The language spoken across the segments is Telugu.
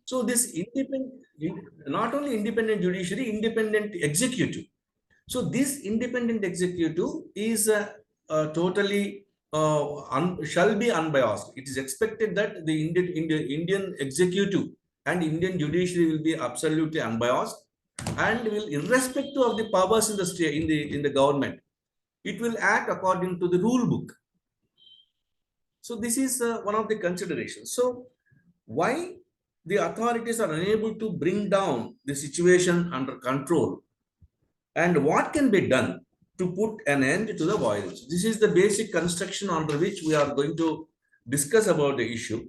So this independent, not only independent judiciary, independent executive. So this independent executive is totally shall be unbiased. It is expected that the Indian executive and Indian judiciary will be absolutely unbiased and will, irrespective of the powers in the state, in the government, it will act according to the rule book. So this is one of the considerations. So why the authorities are unable to bring down the situation under control, and what can be done to put an end to the violence? This is the basic construction under which we are going to discuss about the issue.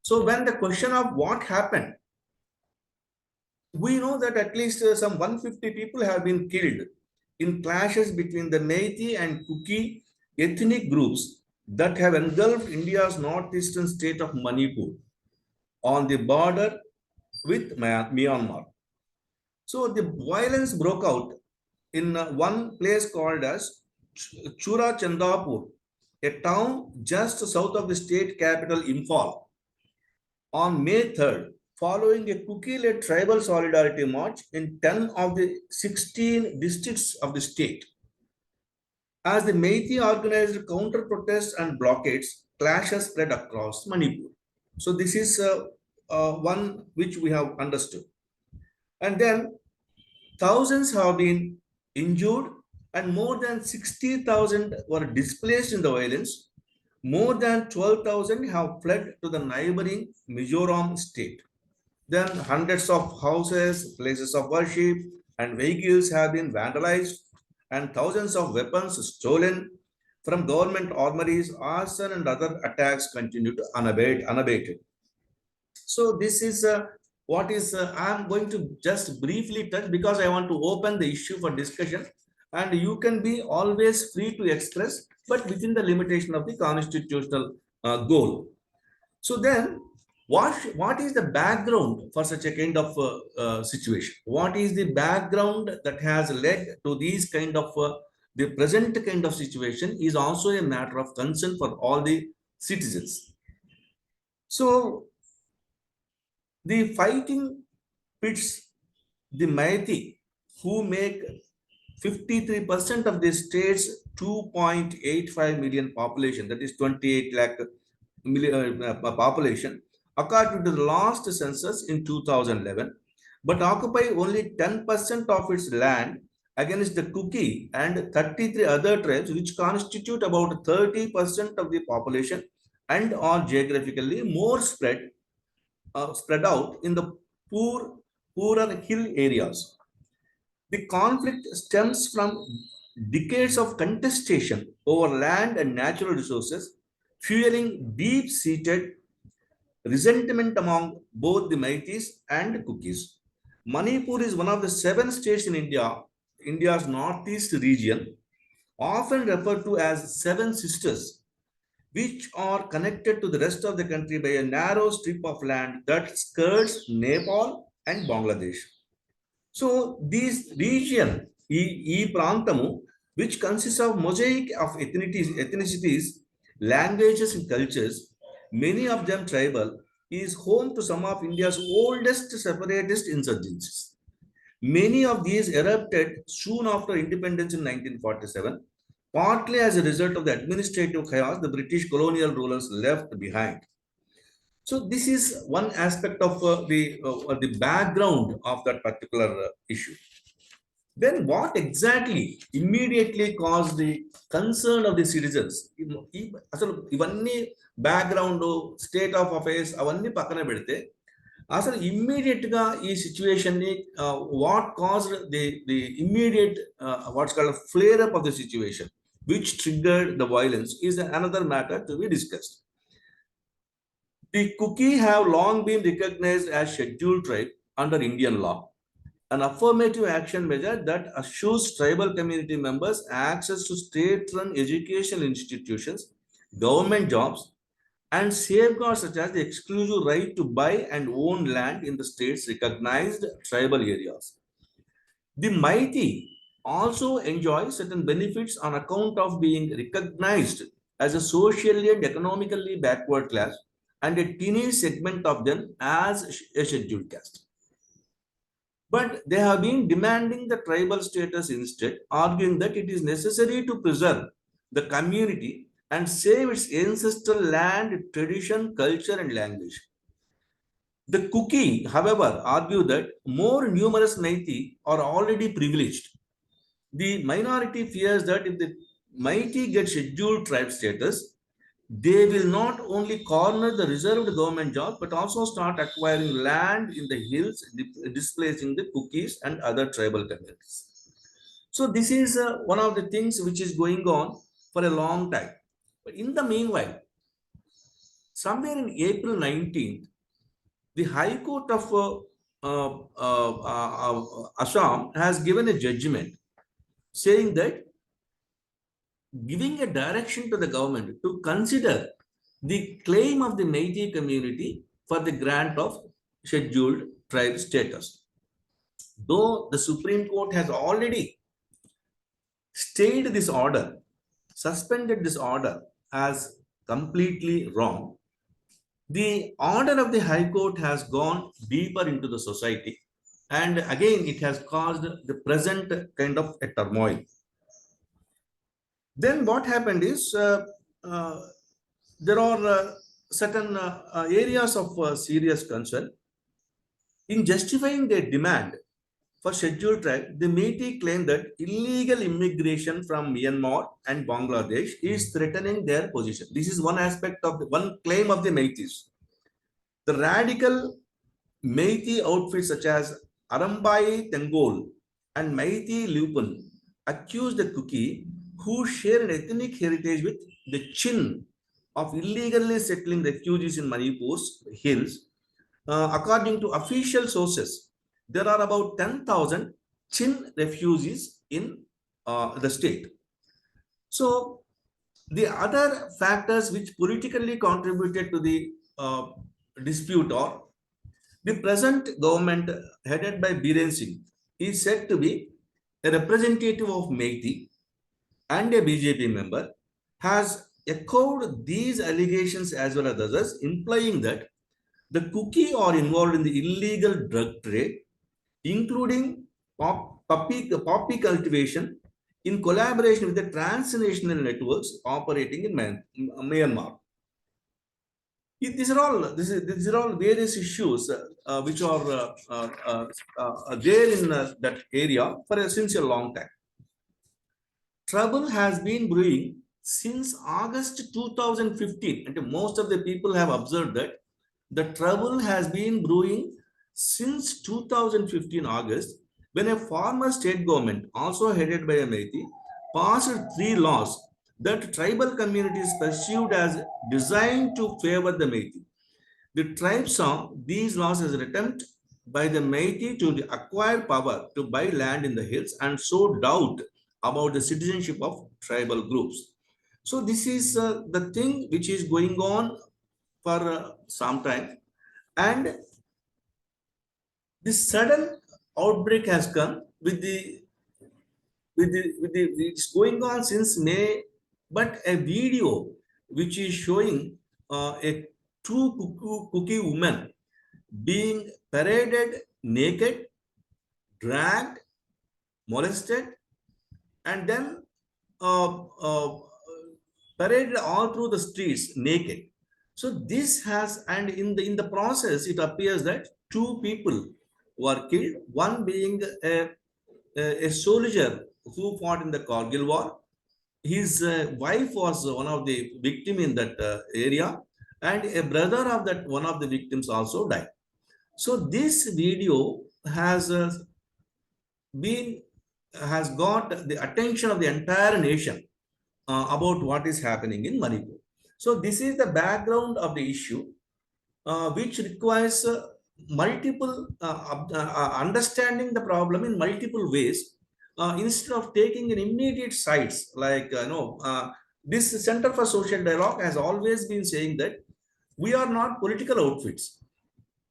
So when the question of what happened, we know that at least some 150 people have been killed in clashes between the Meiteis and Kuki ethnic groups that have engulfed India's northeastern state of Manipur on the border with Myanmar. So the violence broke out in one place called as Chura Chandapur, a town just south of the state capital Imphal, on May 3rd, following a Kuki-led tribal solidarity march in 10 of the 16 districts of the state. As the Meiteis organized counter-protests and blockades, clashes spread across Manipur. So this is one which we have understood. And then thousands have been injured and more than 60,000 were displaced in the violence. More than 12,000 have fled to the neighboring Mizoram state. Then hundreds of houses, places of worship, and vehicles have been vandalized, and thousands of weapons stolen from government armories. Arson and other attacks continue to unabated. So this is what is I'm going to just briefly touch, because I want to open the issue for discussion, and you can be always free to express, but within the limitation of the constitutional goal. So then, what is the background for such a kind of situation? What is the background that has led to these kind of the present kind of situation is also a matter of concern for all the citizens. So the fighting pits the Meiteis, who make 53% of the state's 2.85 million population, that is 28 lakh million population, according to the last census in 2011, but occupy only 10% of its land against the Kuki and 33 other tribes, which constitute about 30% of the population and are geographically more spread out in the poorer hill areas. The conflict stems from decades of contestation over land and natural resources, fueling deep-seated resentment among both the Meiteis and Kukis. Manipur is one of the 7 states in India, India's northeast region, often referred to as Seven Sisters, which are connected to the rest of the country by a narrow strip of land that skirts Nepal and Bangladesh. So this region, Prantamu, which consists of mosaic of ethnicities, languages and cultures, many of them tribal, is home to some of India's oldest separatist insurgencies. Many of these erupted soon after independence in 1947, partly as a result of the administrative chaos the British colonial rulers left behind. So this is one aspect of the background of that particular issue. Then what exactly immediately caused the concern of the citizens? అసలు ఇవన్నీ బ్యాక్గ్రౌండ్ స్టేట్ ఆఫ్ అఫైర్స్ అవన్నీ పక్కన పెడితే అసలు ఇమ్మీడియట్ గా ఈ సిచ్యువేషన్ ని what caused the immediate what's called flare up of the situation which triggered the violence is another matter to be discussed. The Kuki have long been recognized as scheduled tribe under Indian law, an affirmative action measure that assures tribal community members access to state-run educational institutions, government jobs, and safeguards such as the exclusive right to buy and own land in the state's recognized tribal areas. The Meiteis also enjoy certain benefits on account of being recognized as a socially and economically backward class, and a tiny segment of them as a scheduled caste. But they have been demanding the tribal status instead, arguing that it is necessary to preserve the community and save its ancestral land, tradition, culture, and language. The Kuki, however, argue that more numerous Meitei are already privileged. The minority fears that if the Meitei get scheduled tribe status, they will not only corner the reserved government jobs but also start acquiring land in the hills, displacing the Kukis and other tribal communities. So this is one of the things which is going on for a long time. But in the meanwhile, somewhere in April 19th, the High Court of Assam has given a judgment saying that giving a direction to the government to consider the claim of the Meitei community for the grant of scheduled tribe status. Though the Supreme Court has already stayed this order, suspended this order as completely wrong, the order of the High Court has gone deeper into the society, and again it has caused the present kind of a turmoil. Then what happened is uh, there are certain areas of serious concern. In justifying their demand for scheduled tribe, the Meitei claim that illegal immigration from Myanmar and Bangladesh is threatening their position. This is one aspect of the one claim of the Meiteis. The radical Meitei outfits such as Arambai Tengol and Meitei Lupun accuse the Kuki, who share an ethnic heritage with the Chin, of illegally settling refugees in Manipur's hills. According to official sources, there are about 10,000 Chin refugees in the state. So, the other factors which politically contributed to the dispute are the present government headed by Biren Singh is said to be a representative of Meitei and a BJP member, has echoed these allegations as well as others, implying that the Kuki are involved in the illegal drug trade, including poppy cultivation, in collaboration with the transnational networks operating in Myanmar. These are all various issues which are there in that area for since a long time. Trouble has been brewing since August 2015, and most of the people have observed that the trouble has been brewing since 2015 August, when a former state government, also headed by a Meitei, passed three laws that tribal communities perceived as designed to favor the Meitei. The tribe saw these laws as an attempt by the Meitei to acquire power to buy land in the hills and sow doubt about the citizenship of tribal groups. So this is the thing which is going on for some time, and this sudden outbreak has come with the it's going on since May, but a video which is showing a two Kuki women being paraded naked, dragged, molested, and then paraded all through the streets naked. So this has, and in the process, it appears that two people were killed. One being a soldier who fought in the Kargil war. His wife was one of the victim in that area, and a brother of that one of the victims also died. So this video been has got the attention of the entire nation about what is happening in Manipur. So this is the background of the issue, which requires multiple understanding the problem in multiple ways, instead of taking an immediate sides. Like this Center for Social Dialogue has always been saying that we are not political outfits.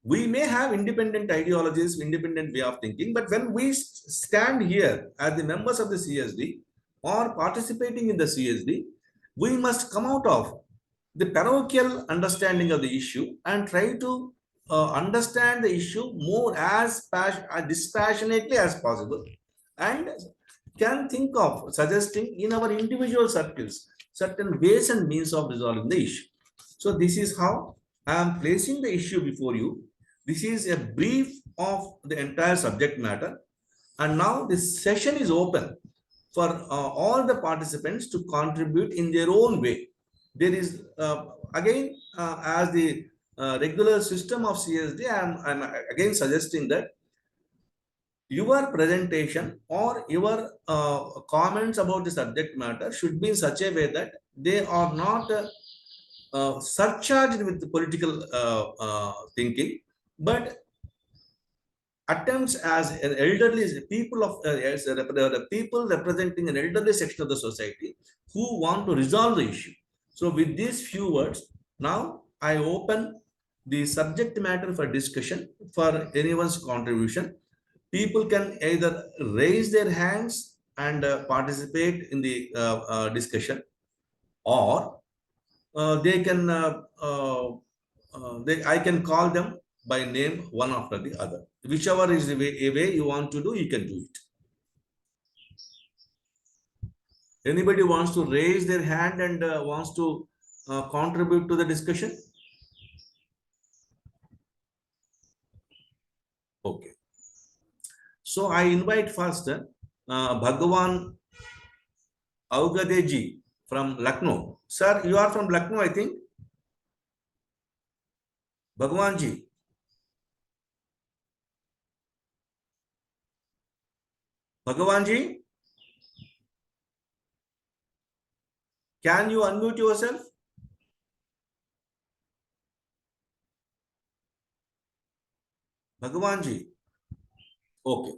We may have independent ideologies, independent way of thinking, but when we stand here as the members of the CSD or participating in the CSD, we must come out of the parochial understanding of the issue and try to understand the issue more as dispassionately as possible, and can think of suggesting in our individual circles certain ways and means of resolving the issue. So this is how I am placing the issue before you. This is a brief of the entire subject matter, and now this session is open for all the participants to contribute in their own way. There is again, as the regular system of CSD, I'm again suggesting that your presentation or your comments about the subject matter should be in such a way that they are not surcharged with political thinking, but attempts as an elderly people of as the people representing an elderly section of the society who want to resolve the issue. So with these few words, now I open the subject matter for discussion for anyone's contribution. People can either raise their hands and participate in the discussion, or they can I can call them by name one after the other. Whichever is the way you want to do, you can do it. Anybody wants to raise their hand and wants to contribute to the discussion? Okay. So I invite first Bhagavan Augadeji from Lucknow. Sir, you are from Lucknow, I think. Bhagavanji. Bhagavanji, can you unmute yourself? Bhagavanji. Okay.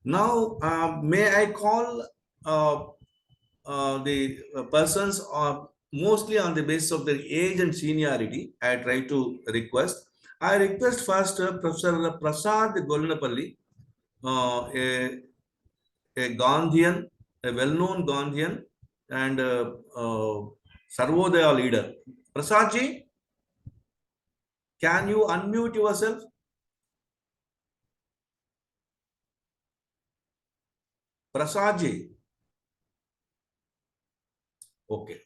Now, may I call the persons mostly on the basis of their age and seniority. I try to request. I request first Professor Prasad Golinapalli, a Gandhian, a well-known Gandhian and Sarvodaya leader. Prasadji, can you unmute yourself? Prasadji. Okay.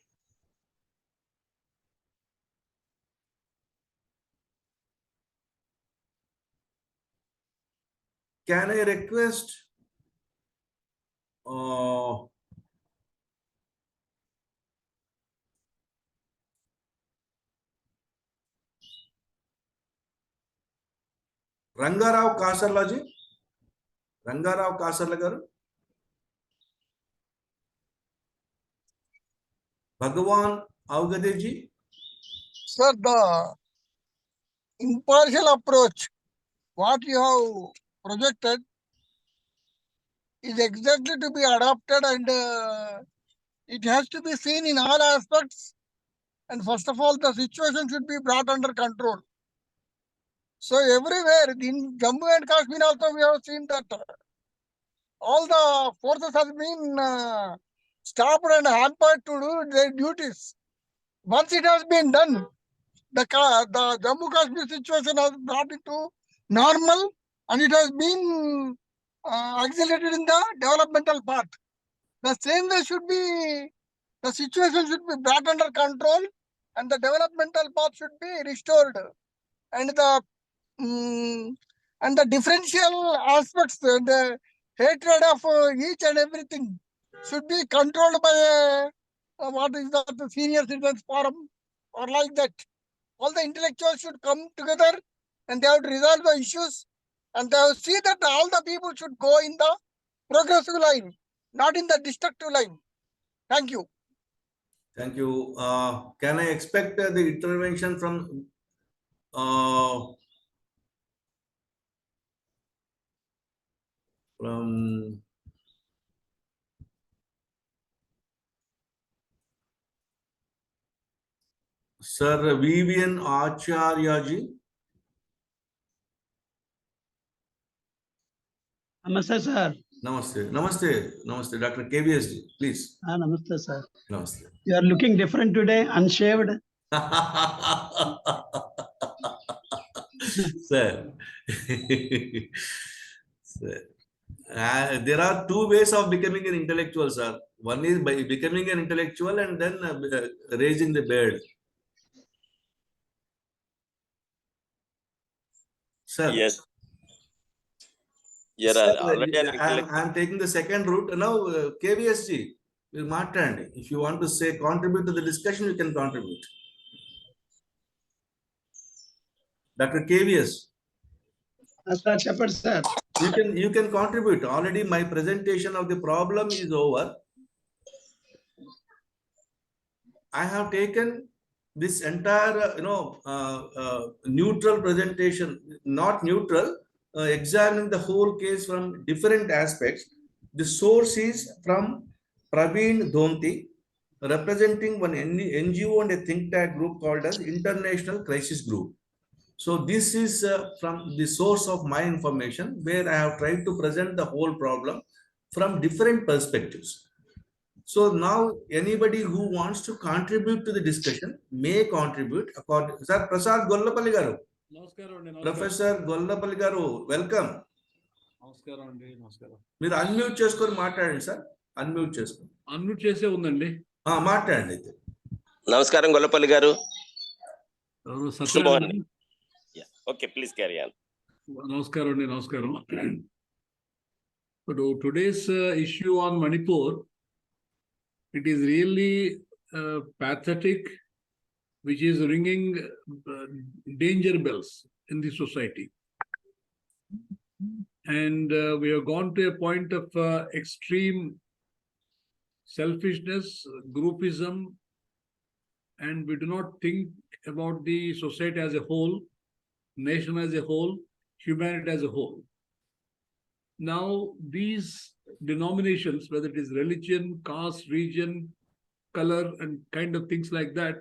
Can I request Rangarao Kasarlaji? Rangarao Kasarla garu? Bhagavan Augadeji? Sir, the impartial approach, what you have projected, is exactly to be adopted, and it has to be seen in all aspects. And first of all, the situation should be brought under control. So everywhere in Jammu and Kashmir also we have seen that all the forces have been stopped and hampered to do their duties. Once it has been done, the Jammu Kashmir situation has brought into normal, and it has been accelerated in the developmental part. The same way should be, the situation should be brought under control, and the developmental path should be restored, and the differential aspects, the hatred of each and everything should be controlled by what is that, the senior citizens forum, or like that. All the intellectuals should come together, and they have to resolve the issues, and they have to see that all the people should go in the progressive line, not in the destructive line. Thank you. Thank you. Can I expect the intervention from Sir Vivian Acharya ji? Namaste, sir. Namaste. Namaste. Namaste. Dr. KVS ji, please. Namaste, sir. Namaste. You are looking different today, unshaved. Sir. Sir. There are two ways of becoming an intellectual, sir. One is by becoming an intellectual and then raising the beard. Sir, Yes, you're sir, already an intellectual. I'm taking the second route. Now, KVSG, will matter. If you want to say contribute to the discussion, you can contribute. Dr. KVS. Sir, Shepherd, sir. You can contribute. Already my presentation of the problem is over. I have taken this entire neutral presentation, not neutral, examining the whole case from different aspects. The source is from Praveen Dhonti, representing one NGO and a think tank group called as International Crisis Group. So this is from the source of my information, where I have tried to present the whole problem from different perspectives. So now anybody who wants to contribute to the discussion may contribute. According, Sir Prasad Gollapalli garu, Professor Gollapalli garu, welcome. మీరు అన్మ్యూట్ చేసుకొని మాట్లాడండి సార్. అన్మ్యూట్ చేసుకొని. అన్మ్యూట్ చేసే ఉందండి. మాట్లాడండి అయితే. నమస్కారం గొల్లపల్లి గారు. Satyanarayana. Okay, please carry on. నమస్కారం అండి. నమస్కారం. Today's issue on Manipur, it is really pathetic, which is ringing danger bells in the society. And we have gone to a point of extreme selfishness, groupism, and we do not think about the society as a whole, nation as a whole, humanity as a whole. Now, these denominations, whether it is religion, caste, region, color, and kind of things like that,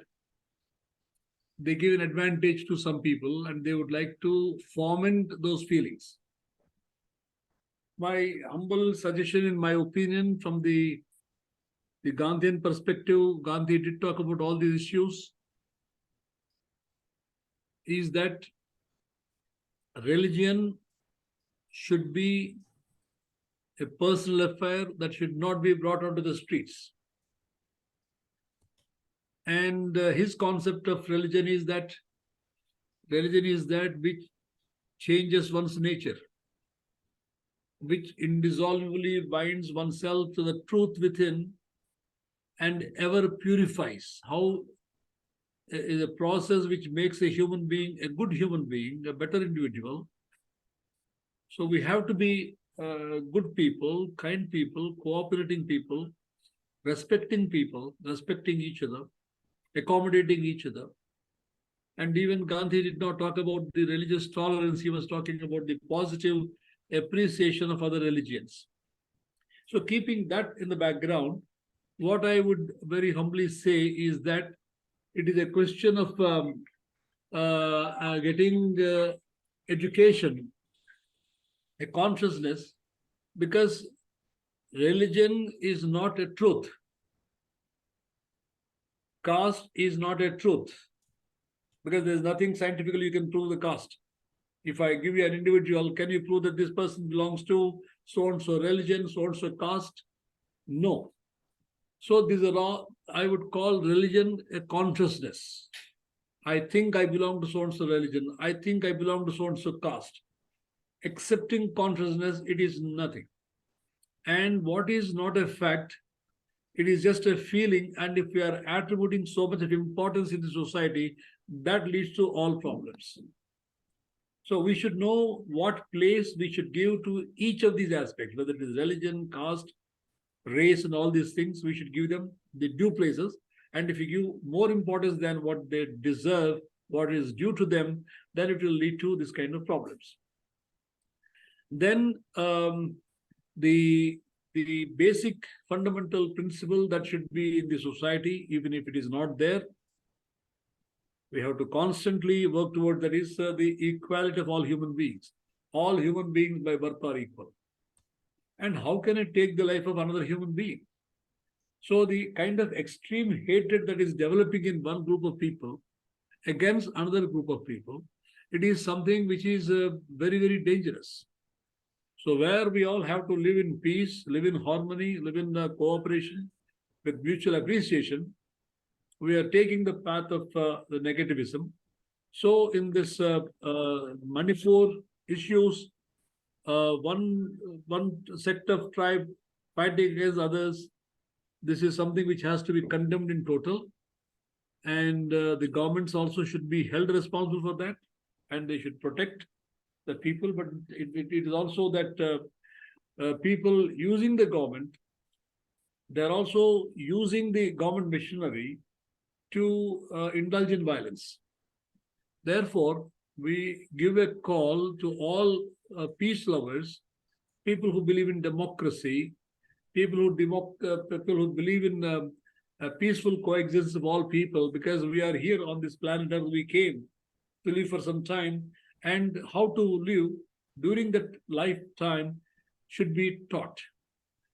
they give an advantage to some people and they would like to foment those feelings. My humble suggestion, in my opinion, from the Gandhian perspective, Gandhi did talk about all these issues, is that religion should be a personal affair that should not be brought onto the streets. And his concept of religion is that which changes one's nature, which indissolubly binds oneself to the truth within and ever purifies. How is a process which makes a human being a good human being, a better individual. So we have to be good people, kind people, cooperating people, respecting each other, accommodating each other. And even Gandhi did not talk about the religious tolerance. He was talking about the positive appreciation of other religions. So keeping that in the background, what I would very humbly say is that it is a question of getting education, a consciousness, because religion is not a truth. Caste is not a truth, because there's nothing scientifically you can prove the caste. If I give you an individual, can you prove that this person belongs to so-and-so religion, so-and-so caste? No. So these are all, I would call religion a consciousness. I think I belong to so-and-so religion. I think I belong to so-and-so caste. Accepting consciousness, it is nothing. And what is not a fact, it is just a feeling. And if we are attributing so much of importance in the society, that leads to all problems. So we should know what place we should give to each of these aspects, whether it is religion, caste, race, and all these things. We should give them the due places. And if we give more importance than what they deserve, what is due to them, then it will lead to this kind of problems. Then the basic fundamental principle that should be in the society, even if it is not there, we have to constantly work towards, that is the equality of all human beings. All human beings by birth are equal. And how can I take the life of another human being? So the kind of extreme hatred that is developing in one group of people against another group of people, it is something which is very, very dangerous. So where we all have to live in peace, live in harmony, live in cooperation with mutual appreciation, we are taking the path of the negativism. So in this Manipur issues, one sect of tribe fighting against others, this is something which has to be condemned in total. And the governments also should be held responsible for that, and they should protect the people. But it is also that people using the government, they're also using the government machinery to indulge in violence. Therefore, we give a call to all peace lovers, people who believe in democracy, people who believe in a peaceful coexistence of all people, because we are here on this planet Earth. We came to live for some time, and how to live during that lifetime should be taught.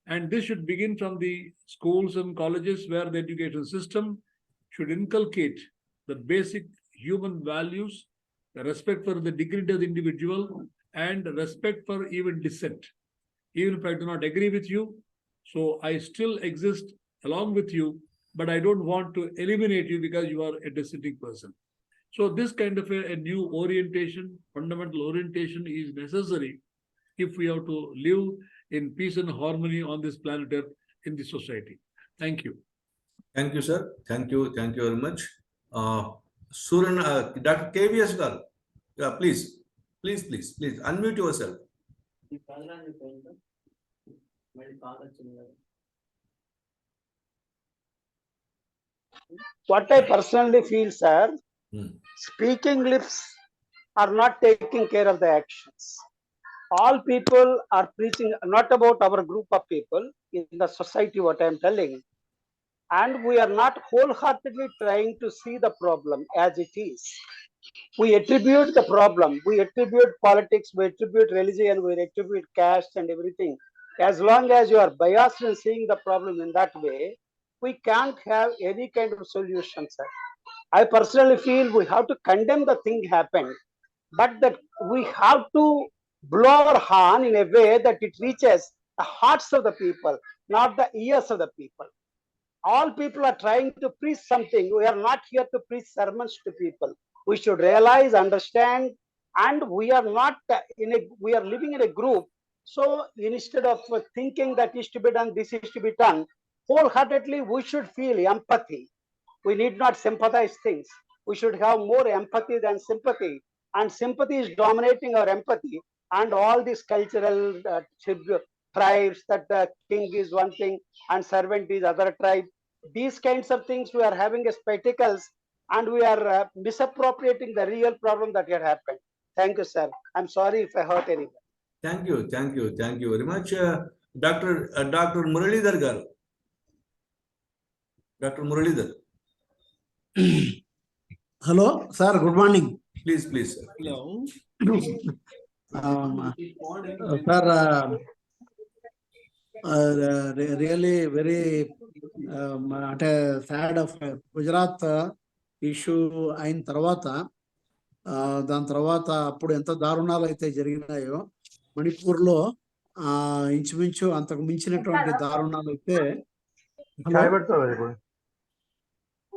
And this should begin from the schools and colleges, where the education system should inculcate the basic human values, the respect for the dignity of the individual, and respect for even dissent. Even if I do not agree with you, so I still exist along with you, but I don't want to eliminate you because you are a dissenting person. So this kind of a new orientation, fundamental orientation, is necessary if we have to live in peace and harmony on this planet Earth, in the society. Thank you. Thank you, sir. Thank you very much. Suran, Dr. KVS Garu, yeah, please unmute yourself. What I personally feel, sir, Hmm. speaking lips are not taking care of the actions. All people are preaching, not about our group of people in the society, what I am telling. And we are not wholeheartedly trying to see the problem as it is. We attribute the problem, we attribute politics, we attribute religion, we attribute caste and everything. As long as you are biased in seeing the problem in that way, we can't have any kind of solution, sir. I personally feel we have to condemn the thing happened, but that we have to blow our horn in a way that it reaches the hearts of the people, not the ears of the people. All people are trying to preach something. We are not here to preach sermons to people. We should realize, understand, and we are not we are living in a group. So instead of thinking that is to be done, this is to be done, wholeheartedly we should feel empathy. We need not sympathize things. We should have more empathy than sympathy. And sympathy is dominating our empathy. And all these cultural tribes, that the king is one thing and servant is other tribe. These kinds of things we are having as spectacles, and we are misappropriating the real problem that had happened. Thank you, sir. I'm sorry if I hurt anyone. Thank you very much. Dr. Muralidhar Garu. Dr. Muralidhar. Hello, sir. Good morning. Please, sir. Hello. Sir, really very sad of Gujarat issue అయిన తర్వాత దాని తర్వాత అప్పుడు ఎంత దారుణాలు అయితే జరిగినాయో మణిపూర్లో ఇంచుమించు అంతకు మించినటువంటి దారుణాలు అయితే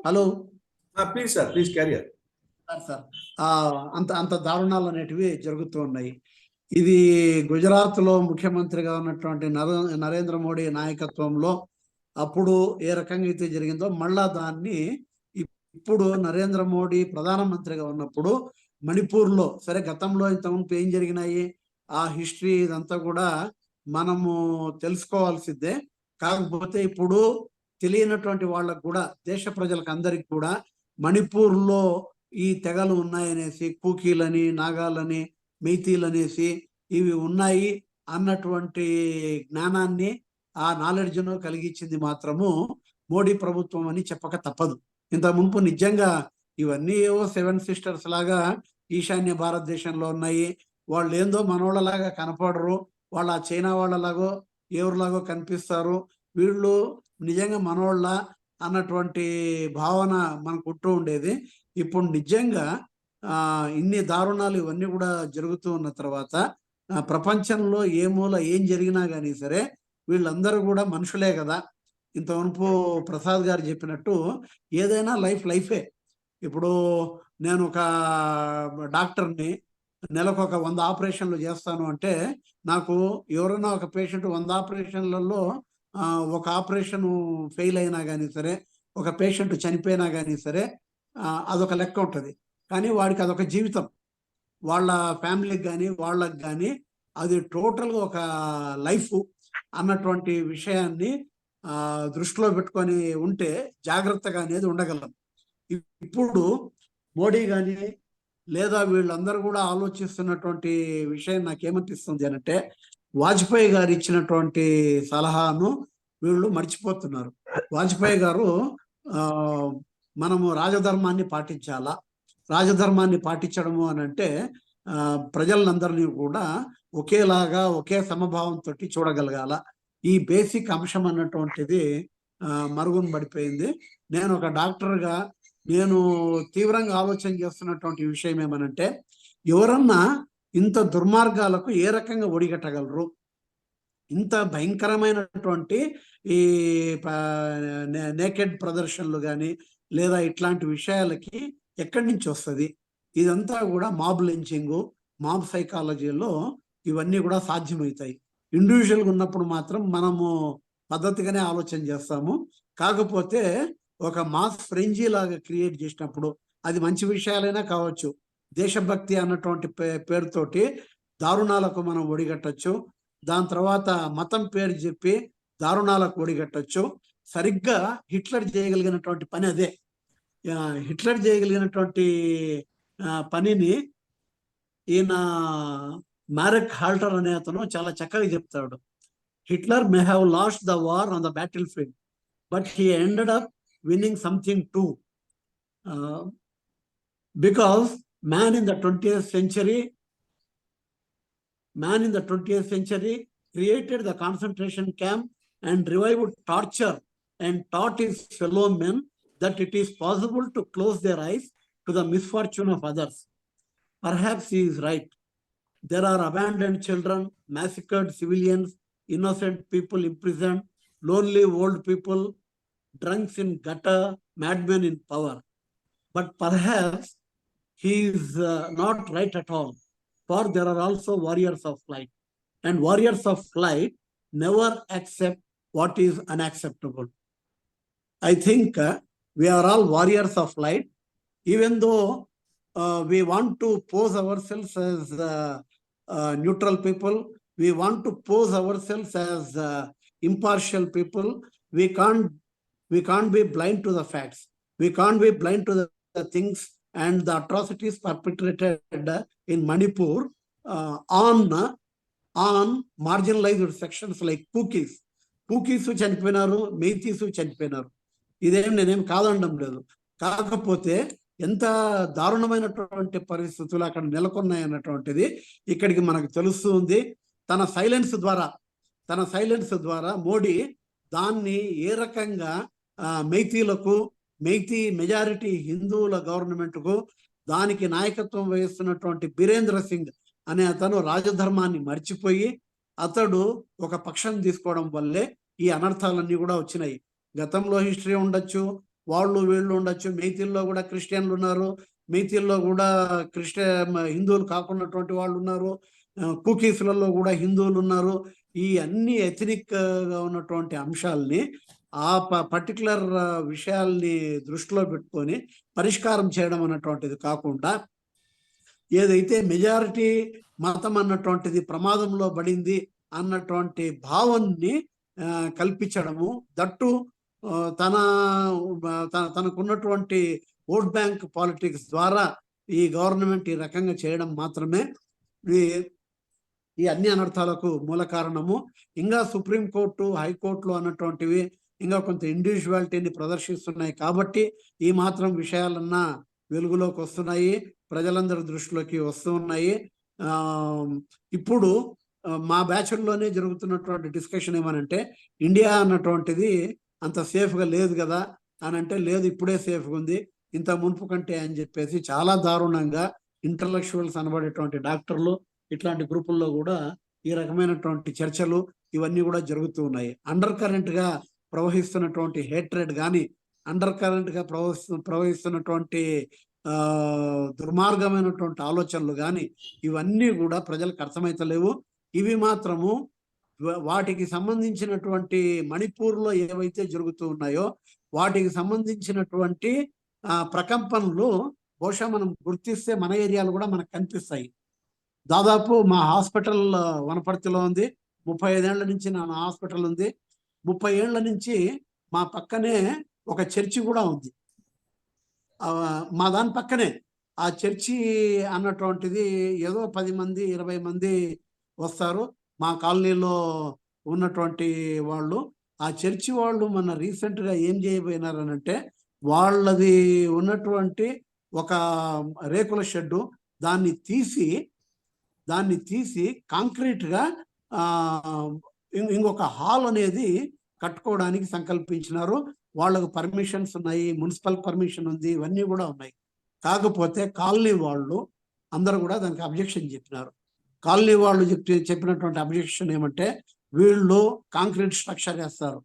hello Please, sir. Please carry on. Sir అంత దారుణాలు అనేటివి జరుగుతూ ఉన్నాయి. ఇది గుజరాత్ లో ముఖ్యమంత్రిగా ఉన్నటువంటి నరేంద్ర మోడీ నాయకత్వంలో అప్పుడు ఏ రకంగా అయితే జరిగిందో మళ్ళా దాన్ని ఇప్పుడు నరేంద్ర మోడీ ప్రధానమంత్రిగా ఉన్నప్పుడు మణిపూర్ లో సరే గతంలో ఇంతకుముందు ఏం జరిగినాయి ఆ హిస్టరీ ఇదంతా కూడా మనము తెలుసుకోవాల్సిందే. కాకపోతే ఇప్పుడు తెలియనటువంటి వాళ్ళకు కూడా దేశ ప్రజలకు అందరికి కూడా మణిపూర్ లో ఈ తెగలు ఉన్నాయనేసి కూకీలని నాగాలని మెయితీలనేసి ఇవి ఉన్నాయి అన్నటువంటి జ్ఞానాన్ని ఆ నాలెడ్జ్ను కలిగించింది మాత్రము మోడీ ప్రభుత్వం అని చెప్పక తప్పదు. ఇంత మునుపు నిజంగా ఇవన్నీ ఏవో 7 సిస్టర్స్ లాగా ఈశాన్య భారతదేశంలో ఉన్నాయి, వాళ్ళు ఏందో మనోళ్ళలాగా కనపడరు, వాళ్ళ చైనా వాళ్ళలాగో ఎవరిలాగో కనిపిస్తారు, వీళ్ళు నిజంగా మనోళ్ళ అన్నటువంటి భావన మనకు ఉంటూ ఉండేది. ఇప్పుడు నిజంగా ఇన్ని దారుణాలు ఇవన్నీ కూడా జరుగుతూ ఉన్న తర్వాత ప్రపంచంలో ఏ మూల ఏం జరిగినా కానీ సరే వీళ్ళందరూ కూడా మనుషులే కదా. ఇంతవరకు ప్రసాద్ గారు చెప్పినట్టు ఏదైనా లైఫే. ఇప్పుడు నేను ఒక డాక్టర్ని, నెలకు ఒక 100 ఆపరేషన్లు చేస్తాను అంటే నాకు ఎవరైనా ఒక పేషెంట్ 100 ఆపరేషన్లలో ఒక ఆపరేషన్ ఫెయిల్ అయినా కానీ సరే, ఒక పేషెంట్ చనిపోయినా కానీ సరే అదొక లెక్క ఉంటుంది. కానీ వాడికి అదొక జీవితం. వాళ్ళ ఫ్యామిలీకి కానీ వాళ్ళకి కానీ అది టోటల్గా ఒక లైఫ్ అన్నటువంటి విషయాన్ని దృష్టిలో పెట్టుకొని ఉంటే జాగ్రత్తగా అనేది ఉండగలం. ఇప్పుడు మోడీ కానీ లేదా వీళ్ళందరూ కూడా ఆలోచిస్తున్నటువంటి విషయం నాకేమనిపిస్తుంది అంటే, వాజ్పేయి గారు ఇచ్చినటువంటి సలహాను వీళ్ళు మర్చిపోతున్నారు. వాజ్పేయి గారు మనము రాజధర్మాన్ని పాటించాలా, రాజధర్మాన్ని పాటించడము అని అంటే ప్రజలందరినీ కూడా ఒకేలాగా ఒకే సమభావంతో చూడగలగాల. ఈ బేసిక్ అంశం అన్నటువంటిది మరుగున పడిపోయింది. నేను ఒక డాక్టర్గా నేను తీవ్రంగా ఆలోచన చేస్తున్నటువంటి విషయం ఏమనంటే, ఎవరన్నా ఇంత దుర్మార్గాలకు ఏ రకంగా ఒడిగట్టగలరు? ఇంత భయంకరమైనటువంటి ఈ నేకెడ్ ప్రదర్శనలు కానీ లేదా ఇట్లాంటి విషయాలకి ఎక్కడి నుంచి వస్తుంది? ఇదంతా కూడా మాబ్ లించింగు, మాబ్ సైకాలజీలో ఇవన్నీ కూడా సాధ్యమవుతాయి. ఇండివిజువల్గా ఉన్నప్పుడు మాత్రం మనము పద్ధతిగానే ఆలోచన చేస్తాము. కాకపోతే ఒక మాస్ ఫ్రెంజీ లాగా క్రియేట్ చేసినప్పుడు అది మంచి విషయాలైనా కావచ్చు. దేశభక్తి అన్నటువంటి పేరుతోటి దారుణాలకు మనం ఒడిగట్టచ్చు. దాని తర్వాత మతం పేరు చెప్పి దారుణాలకు ఒడిగట్టచ్చు. సరిగ్గా హిట్లర్ చేయగలిగినటువంటి పని అదే. హిట్లర్ చేయగలిగినటువంటి పనిని ఈయన మ్యారెక్ హాల్టర్ అనే అతను చాలా చక్కగా చెప్తాడు. Hitler may have lost the war on the battle field, but he ended up winning something too, because man in the 20th century created the concentration camp and revived torture and taught his fellow men that it is possible to close their eyes to the misfortune of others. Perhaps he is right. There are abandoned children, massacred civilians, innocent people imprisoned, lonely old people, drunks in gutter, madmen in power. But perhaps he is not right at all, for there are also warriors of light, and warriors of light never accept what is unacceptable. I think we are all warriors of light, even though we want to pose ourselves as neutral people, we want to pose ourselves as impartial people. We can't be blind to the facts. We can't be blind to the things and the atrocities perpetrated in Manipur on marginalized sections like Kukis. Kukis చనిపోయినారు, మెయితీస్ చనిపోయినారు. ఇదేం నేనేం కాదనడం లేదు. కాకపోతే ఎంత దారుణమైనటువంటి పరిస్థితులు అక్కడ నెలకొన్నాయి అన్నటువంటిది ఇక్కడికి మనకు తెలుస్తుంది. తన సైలెన్స్ ద్వారా మోడీ దాన్ని ఏ రకంగా మెయితీ మెజారిటీ హిందువుల గవర్నమెంట్కు దానికి నాయకత్వం వహిస్తున్నటువంటి బీరేంద్ర సింగ్ అనే అతను రాజధర్మాన్ని మర్చిపోయి అతడు ఒక పక్షం తీసుకోవడం వల్లే ఈ అనర్థాలన్నీ కూడా వచ్చినాయి. గతంలో హిస్టరీ ఉండొచ్చు, వాళ్ళు వీళ్ళు ఉండొచ్చు. మెయితీల్లో కూడా క్రిస్టియన్లు ఉన్నారు, మెయితీల్లో కూడా హిందువులు కాకున్నటువంటి వాళ్ళు ఉన్నారు, కుకీస్లలో కూడా హిందువులు ఉన్నారు. ఈ అన్ని ఎథనిక్ గా ఉన్నటువంటి అంశాలని ఆ పర్టికులర్ విషయాల్ని దృష్టిలో పెట్టుకొని పరిష్కారం చేయడం అన్నటువంటిది కాకుండా ఏదైతే మెజారిటీ మతం అన్నటువంటిది ప్రమాదంలో పడింది అన్నటువంటి భావాన్ని కల్పించడము, దట్టు తనకున్నటువంటి ఓట్ బ్యాంక్ పాలిటిక్స్ ద్వారా ఈ గవర్నమెంట్ ఈ రకంగా చేయడం మాత్రమే ఈ అన్ని అనర్థాలకు మూల కారణము. ఇంకా సుప్రీంకోర్టు, హైకోర్టులు అన్నటువంటివి ఇంకా కొంత ఇండివిజువాలిటీని ప్రదర్శిస్తున్నాయి కాబట్టి ఈ మాత్రం విషయాలన్నా వెలుగులోకి వస్తున్నాయి, ప్రజలందరి దృష్టిలోకి వస్తూ ఉన్నాయి. ఇప్పుడు మా బ్యాచ్లోనే జరుగుతున్నటువంటి డిస్కషన్ ఏమనంటే ఇండియా అన్నటువంటిది అంత సేఫ్గా లేదు కదా అని అంటే, లేదు ఇప్పుడే సేఫ్గా ఉంది ఇంత మునుపు కంటే అని చెప్పేసి చాలా దారుణంగా ఇంటలెక్చువల్స్ అనబడేటువంటి డాక్టర్లు ఇట్లాంటి గ్రూపుల్లో కూడా ఈ రకమైనటువంటి చర్చలు ఇవన్నీ కూడా జరుగుతూ ఉన్నాయి. అండర్ కరెంట్ గా ప్రవహిస్తున్నటువంటి హేట్రెడ్ కానీ, అండర్ కరెంట్ గా ప్రవహిస్తున్నటువంటి దుర్మార్గమైనటువంటి ఆలోచనలు కానీ ఇవన్నీ కూడా ప్రజలకు అర్థమైతలేవు. ఇవి మాత్రము వాటికి సంబంధించినటువంటి మణిపూర్లో ఏవైతే జరుగుతూ ఉన్నాయో వాటికి సంబంధించినటువంటి ప్రకంపనలు బహుశా మనం గుర్తిస్తే మన ఏరియాలు కూడా మనకు కనిపిస్తాయి. దాదాపు మా హాస్పిటల్ వనపర్తిలో ఉంది, 35 ఏళ్ల నుంచి నా హాస్పిటల్ ఉంది. 30 ఏళ్ల నుంచి మా పక్కనే ఒక చర్చి కూడా ఉంది. మా దాని పక్కనే ఆ చర్చి అన్నటువంటిది ఏదో 10 మంది 20 మంది వస్తారు మా కాలనీలో ఉన్నటువంటి వాళ్ళు. ఆ చర్చి వాళ్ళు మొన్న రీసెంట్గా ఏం చేయబోయినారనంటే, వాళ్ళది ఉన్నటువంటి ఒక రేకుల షెడ్డు దాన్ని తీసి కాంక్రీట్గా ఇంకొక హాల్ అనేది కట్టుకోవడానికి సంకల్పించినారు. వాళ్ళకు పర్మిషన్స్ ఉన్నాయి, మున్సిపల్ పర్మిషన్ ఉంది, ఇవన్నీ కూడా ఉన్నాయి. కాకపోతే కాలనీ వాళ్ళు అందరూ కూడా దానికి అబ్జెక్షన్ చెప్పినారు. కాలనీ వాళ్ళు చెప్పినటువంటి అబ్జెక్షన్ ఏమంటే, వీళ్ళు కాంక్రీట్ స్ట్రక్చర్ వేస్తారు,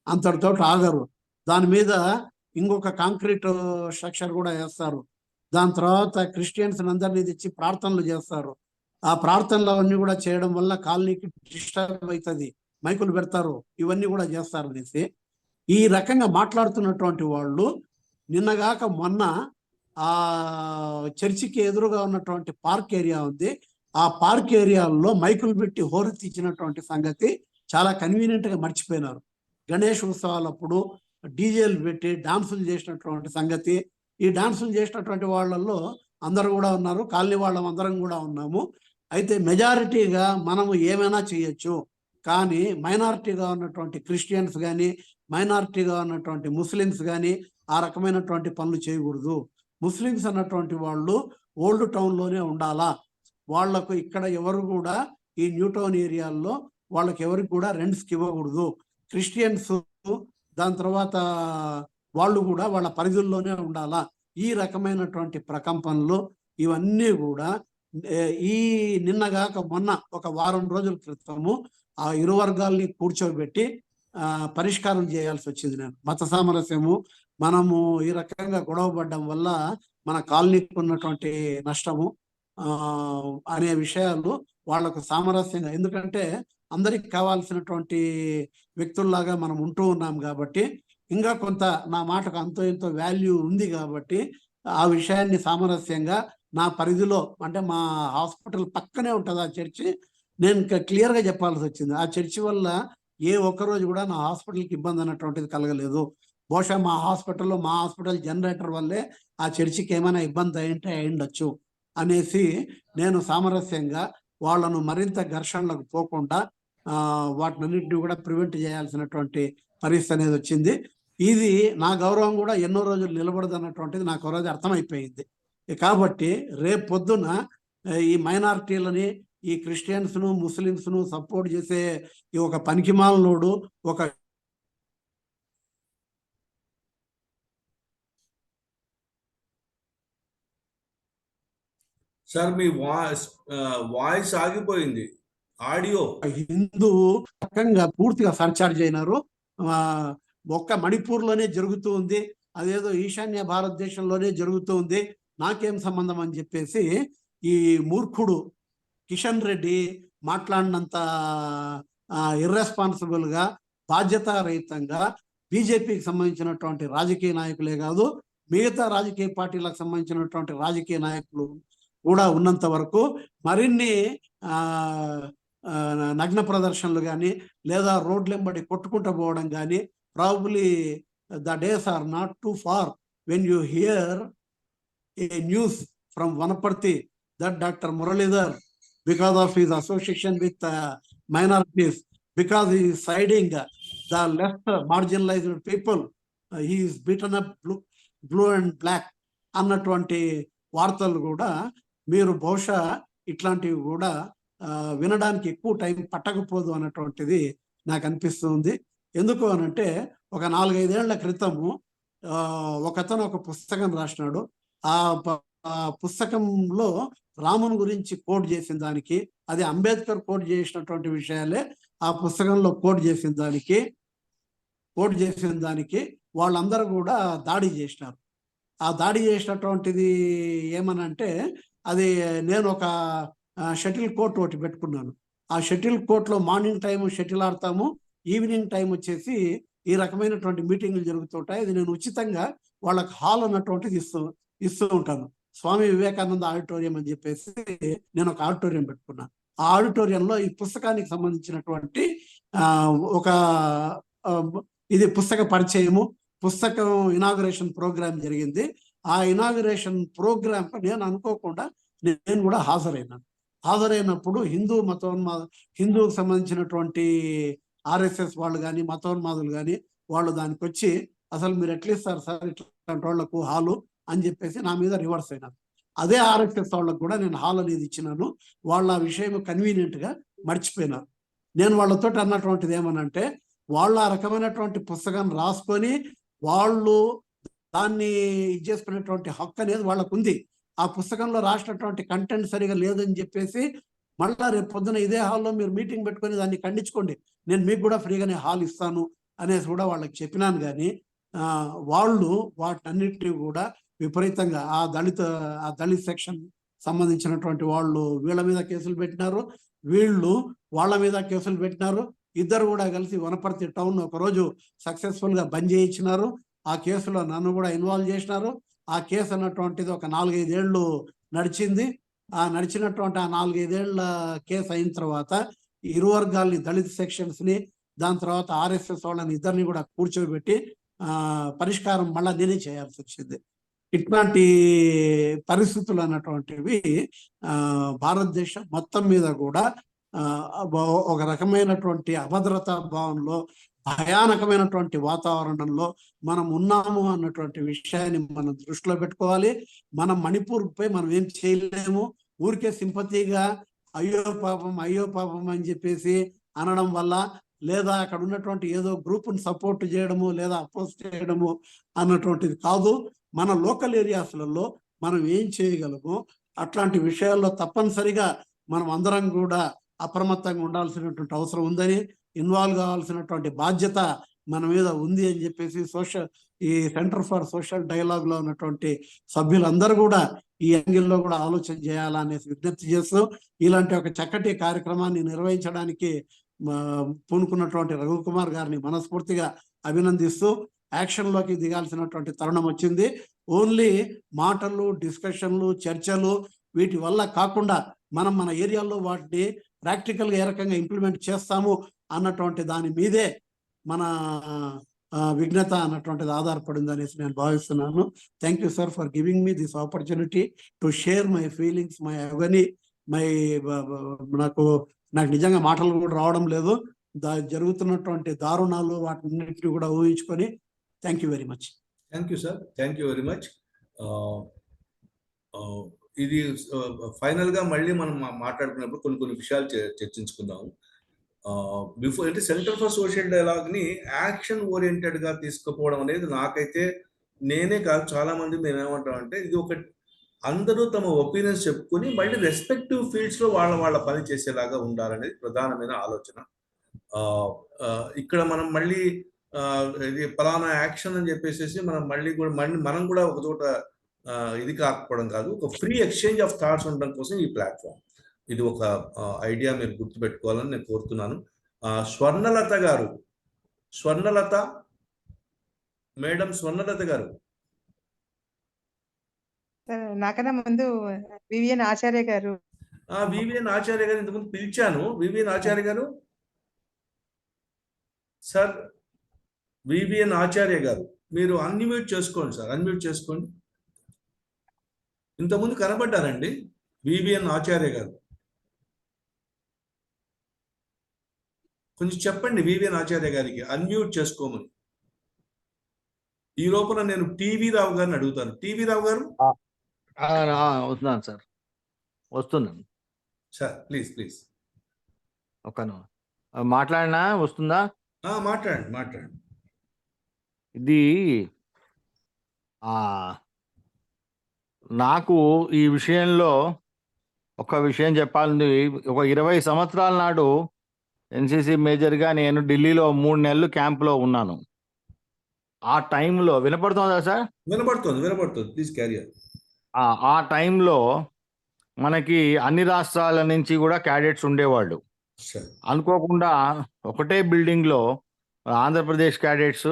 అంతటితో ఆగరు, దాని మీద ఇంకొక కాంక్రీట్ స్ట్రక్చర్ కూడా వేస్తారు. దాని తర్వాత క్రిస్టియన్స్ అందరినీ తెచ్చి ప్రార్థనలు చేస్తారు. ఆ ప్రార్థనలు అవన్నీ కూడా చేయడం వల్ల కాలనీకి డిస్టర్బ్ అవుతుంది, మైకులు పెడతారు, ఇవన్నీ కూడా చేస్తారు అనేసి ఈ రకంగా మాట్లాడుతున్నటువంటి వాళ్ళు నిన్నగాక మొన్న ఆ చర్చికి ఎదురుగా ఉన్నటువంటి పార్క్ ఏరియా ఉంది, ఆ పార్క్ ఏరియాలో మైకులు పెట్టి హోరెత్తించినటువంటి సంగతి చాలా కన్వీనియంట్ గా మర్చిపోయినారు. గణేష్ ఉత్సవాలప్పుడు డీజేలు పెట్టి డాన్సులు చేసినటువంటి సంగతి, ఈ డాన్సులు చేసినటువంటి వాళ్ళల్లో అందరూ కూడా ఉన్నారు, కాలనీ వాళ్ళం అందరం కూడా ఉన్నాము. అయితే మెజారిటీగా మనము ఏమైనా చేయొచ్చు, కానీ మైనారిటీగా ఉన్నటువంటి క్రిస్టియన్స్ కానీ, మైనారిటీగా ఉన్నటువంటి ముస్లిమ్స్ కానీ ఆ రకమైనటువంటి పనులు చేయకూడదు. ముస్లిమ్స్ అన్నటువంటి వాళ్ళు ఓల్డ్ టౌన్లోనే ఉండాలా, వాళ్లకు ఇక్కడ ఎవరు కూడా ఈ న్యూ టౌన్ ఏరియాల్లో వాళ్ళకి ఎవరికి కూడా రెంట్స్కి ఇవ్వకూడదు. క్రిస్టియన్స్ దాని తర్వాత వాళ్ళు కూడా వాళ్ళ పరిధుల్లోనే ఉండాలా. ఈ రకమైనటువంటి ప్రకంపనలు ఇవన్నీ కూడా ఈ నిన్నగాక మొన్న ఒక వారం రోజుల క్రితము ఆ ఇరు వర్గాల్ని కూర్చోబెట్టి పరిష్కారం చేయాల్సి వచ్చింది. నేను మత సామరస్యము, మనము ఈ రకంగా గొడవ పడ్డం వల్ల మన కాలనీకి ఉన్నటువంటి నష్టము అనే విషయాలు వాళ్లకు సామరస్యంగా, ఎందుకంటే అందరికి కావాల్సినటువంటి వ్యక్తుల్లాగా మనం ఉంటూ ఉన్నాం కాబట్టి, ఇంకా కొంత నా మాటకు అంతో ఎంతో వాల్యూ ఉంది కాబట్టి ఆ విషయాన్ని సామరస్యంగా నా పరిధిలో, అంటే మా హాస్పిటల్ పక్కనే ఉంటుంది ఆ చర్చి, నేను క్లియర్గా చెప్పాల్సి వచ్చింది. ఆ చర్చి వల్ల ఏ ఒక్కరోజు కూడా నా హాస్పిటల్కి ఇబ్బంది అన్నటువంటిది కలగలేదు. బహుశా మా హాస్పిటల్ జనరేటర్ వల్లే ఆ చర్చికి ఏమైనా ఇబ్బంది అయ్యుండొచ్చు అనేసి నేను సామరస్యంగా వాళ్ళను మరింత ఘర్షణలకు పోకుండా వాటినన్నింటినీ కూడా ప్రివెంట్ చేయాల్సినటువంటి పరిస్థితి అనేది వచ్చింది. ఇది నా గౌరవం కూడా ఎన్నో రోజులు నిలబడదు అన్నటువంటిది నాకు రోజు అర్థమైపోయింది. కాబట్టి రేపు పొద్దున ఈ మైనారిటీలని, ఈ క్రిస్టియన్స్ను ముస్లిమ్స్ను సపోర్ట్ చేసే ఈ ఒక పనికిమాలనోడు ఒక సార్ మీ వాయిస్ ఆగిపోయింది, ఆడియో. హిందూ రకంగా పూర్తిగా సర్చార్జ్ అయినారు. ఒక్క మణిపూర్లోనే జరుగుతూ ఉంది, అదేదో ఈశాన్య భారతదేశంలోనే జరుగుతూ ఉంది, నాకేం సంబంధం అని చెప్పేసి ఈ మూర్ఖుడు కిషన్ రెడ్డి మాట్లాడినంత ఇర్రెస్పాన్సిబుల్ గా, బాధ్యతారహితంగా బీజేపీకి సంబంధించినటువంటి రాజకీయ నాయకులే కాదు, మిగతా రాజకీయ పార్టీలకు సంబంధించినటువంటి రాజకీయ నాయకులు కూడా ఉన్నంత వరకు మరిన్ని నగ్న ప్రదర్శనలు కానీ లేదా రోడ్లెంబడి కొట్టుకుంటూ పోవడం కానీ, probably the days are not too far when you hear a news from Wanaparthy that Dr. Muralidhar, because of his association with minorities, because he is siding the left marginalized people, he is beaten up blue and black అన్నటువంటి వార్తలు కూడా మీరు బహుశా ఇట్లాంటివి కూడా వినడానికి ఎక్కువ టైం పట్టకపోదు అన్నటువంటిది నాకు అనిపిస్తుంది. ఎందుకు అనంటే ఒక 4-5 ఏళ్ల క్రితము ఒకతను ఒక పుస్తకం రాసినాడు. ఆ పుస్తకంలో రాముని గురించి కోట్ చేసిన దానికి, అది అంబేద్కర్ కోట్ చేసినటువంటి విషయాలే ఆ పుస్తకంలో కోట్ చేసిన దానికి వాళ్ళందరూ కూడా దాడి చేసినారు. ఆ దాడి చేసినటువంటిది ఏమనంటే, అది నేను ఒక షటిల్ కోర్ట్ ఒకటి పెట్టుకున్నాను. ఆ షటిల్ కోర్ట్లో మార్నింగ్ టైం షటిల్ ఆడతాము, ఈవినింగ్ టైం వచ్చేసి ఈ రకమైనటువంటి మీటింగ్లు జరుగుతుంటాయి. అది నేను ఉచితంగా వాళ్ళకి హాల్ అన్నటువంటిది ఇస్తూ ఉంటాను. స్వామి వివేకానంద ఆడిటోరియం అని చెప్పేసి నేను ఒక ఆడిటోరియం పెట్టుకున్నాను. ఆ ఆడిటోరియంలో ఈ పుస్తకానికి సంబంధించినటువంటి ఒక ఇది పుస్తక పరిచయము, పుస్తకం ఇనాగరేషన్ ప్రోగ్రామ్ జరిగింది. ఆ ఇనాగరేషన్ ప్రోగ్రామ్ నేను అనుకోకుండా నేను కూడా హాజరైనప్పుడు హిందూకు సంబంధించినటువంటి ఆర్ఎస్ఎస్ వాళ్ళు కానీ, మతోన్మాదులు కానీ వాళ్ళు దానికి వచ్చి, అసలు మీరు ఎట్లా ఇస్తారు సార్ ఇట్లాంటి వాళ్ళకు హాలు అని చెప్పేసి నా మీద రివర్స్ అయినారు. అదే ఆర్ఎస్ఎస్ వాళ్ళకు కూడా నేను హాల్ అనేది ఇచ్చినాను. వాళ్ళ విషయం కన్వీనియంట్ గా మర్చిపోయినారు. నేను వాళ్ళతో అన్నటువంటిది ఏమనంటే, వాళ్ళ రకమైనటువంటి పుస్తకం రాసుకొని వాళ్ళు దాన్ని చేసుకునేటువంటి హక్కు అనేది వాళ్ళకు ఉంది. ఆ పుస్తకంలో రాసినటువంటి కంటెంట్ సరిగా లేదని చెప్పేసి మళ్ళా రేపు పొద్దున ఇదే హాల్లో మీరు మీటింగ్ పెట్టుకొని దాన్ని ఖండించుకోండి, నేను మీకు కూడా ఫ్రీగానే హాల్ ఇస్తాను అనేసి కూడా వాళ్ళకి చెప్పినాను. కానీ వాళ్ళు వాటన్నిటిని కూడా విపరీతంగా ఆ దళిత్ సెక్షన్ సంబంధించినటువంటి వాళ్ళు వీళ్ళ మీద కేసులు పెట్టినారు, వీళ్ళు వాళ్ళ మీద కేసులు పెట్టినారు. ఇద్దరు కూడా కలిసి వనపర్తి టౌన్ ఒకరోజు సక్సెస్ఫుల్ గా బంద్ చేయించినారు. ఆ కేసులో నన్ను కూడా ఇన్వాల్వ్ చేసినారు. ఆ కేసు అన్నటువంటిది ఒక 4-5 ఏళ్ళు నడిచింది. ఆ నడిచినటువంటి ఆ 4-5 ఏళ్ల కేసు అయిన తర్వాత ఇరు వర్గాల్ని, దళిత సెక్షన్స్ ని, దాని తర్వాత ఆర్ఎస్ఎస్ వాళ్ళని ఇద్దరిని కూడా కూర్చోబెట్టి పరిష్కారం మళ్ళా నేనే చేయాల్సి వచ్చింది. ఇట్లాంటి పరిస్థితులు అన్నటువంటివి భారతదేశం మొత్తం మీద కూడా ఒక రకమైనటువంటి అభద్రతా భావంలో, భయానకమైనటువంటి వాతావరణంలో మనం ఉన్నాము అన్నటువంటి విషయాన్ని మనం దృష్టిలో పెట్టుకోవాలి. మనం మణిపూర్ పై మనం ఏం చేయలేము. ఊరికే సింపతిగా అయ్యో పాపం అని చెప్పేసి అనడం వల్ల, లేదా అక్కడ ఉన్నటువంటి ఏదో గ్రూప్ని సపోర్ట్ చేయడము లేదా అపోజ్ చేయడము అన్నటువంటిది కాదు. మన లోకల్ ఏరియాస్లలో మనం ఏం చేయగలము, అట్లాంటి విషయాల్లో తప్పనిసరిగా మనం అందరం కూడా అప్రమత్తంగా ఉండాల్సినటువంటి అవసరం ఉందని, ఇన్వాల్వ్ కావాల్సినటువంటి బాధ్యత మన మీద ఉంది అని చెప్పేసి ఈ సెంటర్ ఫర్ సోషల్ డైలాగ్ లో ఉన్నటువంటి సభ్యులందరూ కూడా ఈ యాంగిల్లో కూడా ఆలోచన చేయాలనేసి విజ్ఞప్తి చేస్తూ, ఇలాంటి ఒక చక్కటి కార్యక్రమాన్ని నిర్వహించడానికి పూనుకున్నటువంటి రఘుకుమార్ గారిని మనస్ఫూర్తిగా అభినందిస్తూ యాక్షన్లోకి దిగాల్సినటువంటి తరుణం వచ్చింది. ఓన్లీ మాటలు, డిస్కషన్లు, చర్చలు వీటి వల్ల కాకుండా మనం మన ఏరియాలో వాటిని ప్రాక్టికల్గా ఏ రకంగా ఇంప్లిమెంట్ చేస్తాము అన్నటువంటి దాని మీదే మన విఘ్నత అన్నటువంటిది ఆధారపడింది అనేసి నేను భావిస్తున్నాను. Thank you sir for giving me this opportunity to share my feelings, my Avani, నాకు నిజంగా మాటలు కూడా రావడం లేదు. జరుగుతున్నటువంటి దారుణాలు వాటిన్నిటిని కూడా ఊహించుకొని thank you very much. Thank you sir, thank you very much. ఇది ఫైనల్ గా మళ్ళీ మనం మాట్లాడుకున్నప్పుడు కొన్ని విషయాలు చర్చించుకుందాము. బిఫోర్ అంటే సెంటర్ ఫర్ సోషల్ డైలాగ్ ని యాక్షన్ ఓరియంటెడ్ గా తీసుకుపోవడం అనేది నాకైతే, నేనే కాదు చాలా మంది మేము ఏమంటాం అంటే, ఇది ఒక అందరూ తమ ఒపీనియన్స్ చెప్పుకొని మళ్ళీ రెస్పెక్టివ్ ఫీల్డ్స్ లో వాళ్ళ పని చేసేలాగా ఉండాలనేది ప్రధానమైన ఆలోచన. ఇక్కడ మనం మళ్ళీ ఇది ఫలానా యాక్షన్ అని చెప్పేసి మనం కూడా ఒక చోట ఇది కాకపోవడం కాదు, ఒక ఫ్రీ ఎక్స్చేంజ్ ఆఫ్ థాట్స్ ఉండడం కోసం ఈ ప్లాట్ఫామ్. ఇది ఒక ఐడియా మీరు గుర్తుపెట్టుకోవాలని నేను కోరుతున్నాను. స్వర్ణలత గారు, మేడం స్వర్ణలత గారు. నాకన్నా ముందు వివిఎన్ ఆచార్య గారు. వివిఎన్ ఆచార్య గారు ఇంతకుముందు పిలిచాను. వివిఎన్ ఆచార్య గారు సార్, వివిఎన్ ఆచార్య గారు మీరు అన్మ్యూట్ చేసుకోండి సార్, అన్మ్యూట్ చేసుకోండి. ఇంతకుముందు కనబడ్డారండి వివిఎన్ ఆచార్య గారు, కొంచెం చెప్పండి వివిఎన్ ఆచార్య గారికి అన్మ్యూట్ చేసుకోమని. ఈ లోపల నేను టీవీ రావు గారిని అడుగుతాను. టీవీ రావు గారు వస్తున్నాను సార్, వస్తున్నాను సార్, ప్లీజ్. ఒకను మాట్లాడినా వస్తుందా? మాట్లాడండి. ఇది నాకు ఈ విషయంలో ఒక విషయం చెప్పాలంది. ఒక 20 సంవత్సరాల నాడు ఎన్సిసి మేజర్గా నేను ఢిల్లీలో 3 నెలలు క్యాంప్లో ఉన్నాను. ఆ టైంలో వినపడుతుందా సార్? వినపడుతుంది. Please carry on. ఆ టైంలో మనకి అన్ని రాష్ట్రాల నుంచి కూడా క్యాడెట్స్ ఉండేవాళ్ళు. అనుకోకుండా ఒకటే బిల్డింగ్లో ఆంధ్రప్రదేశ్ క్యాడెట్స్,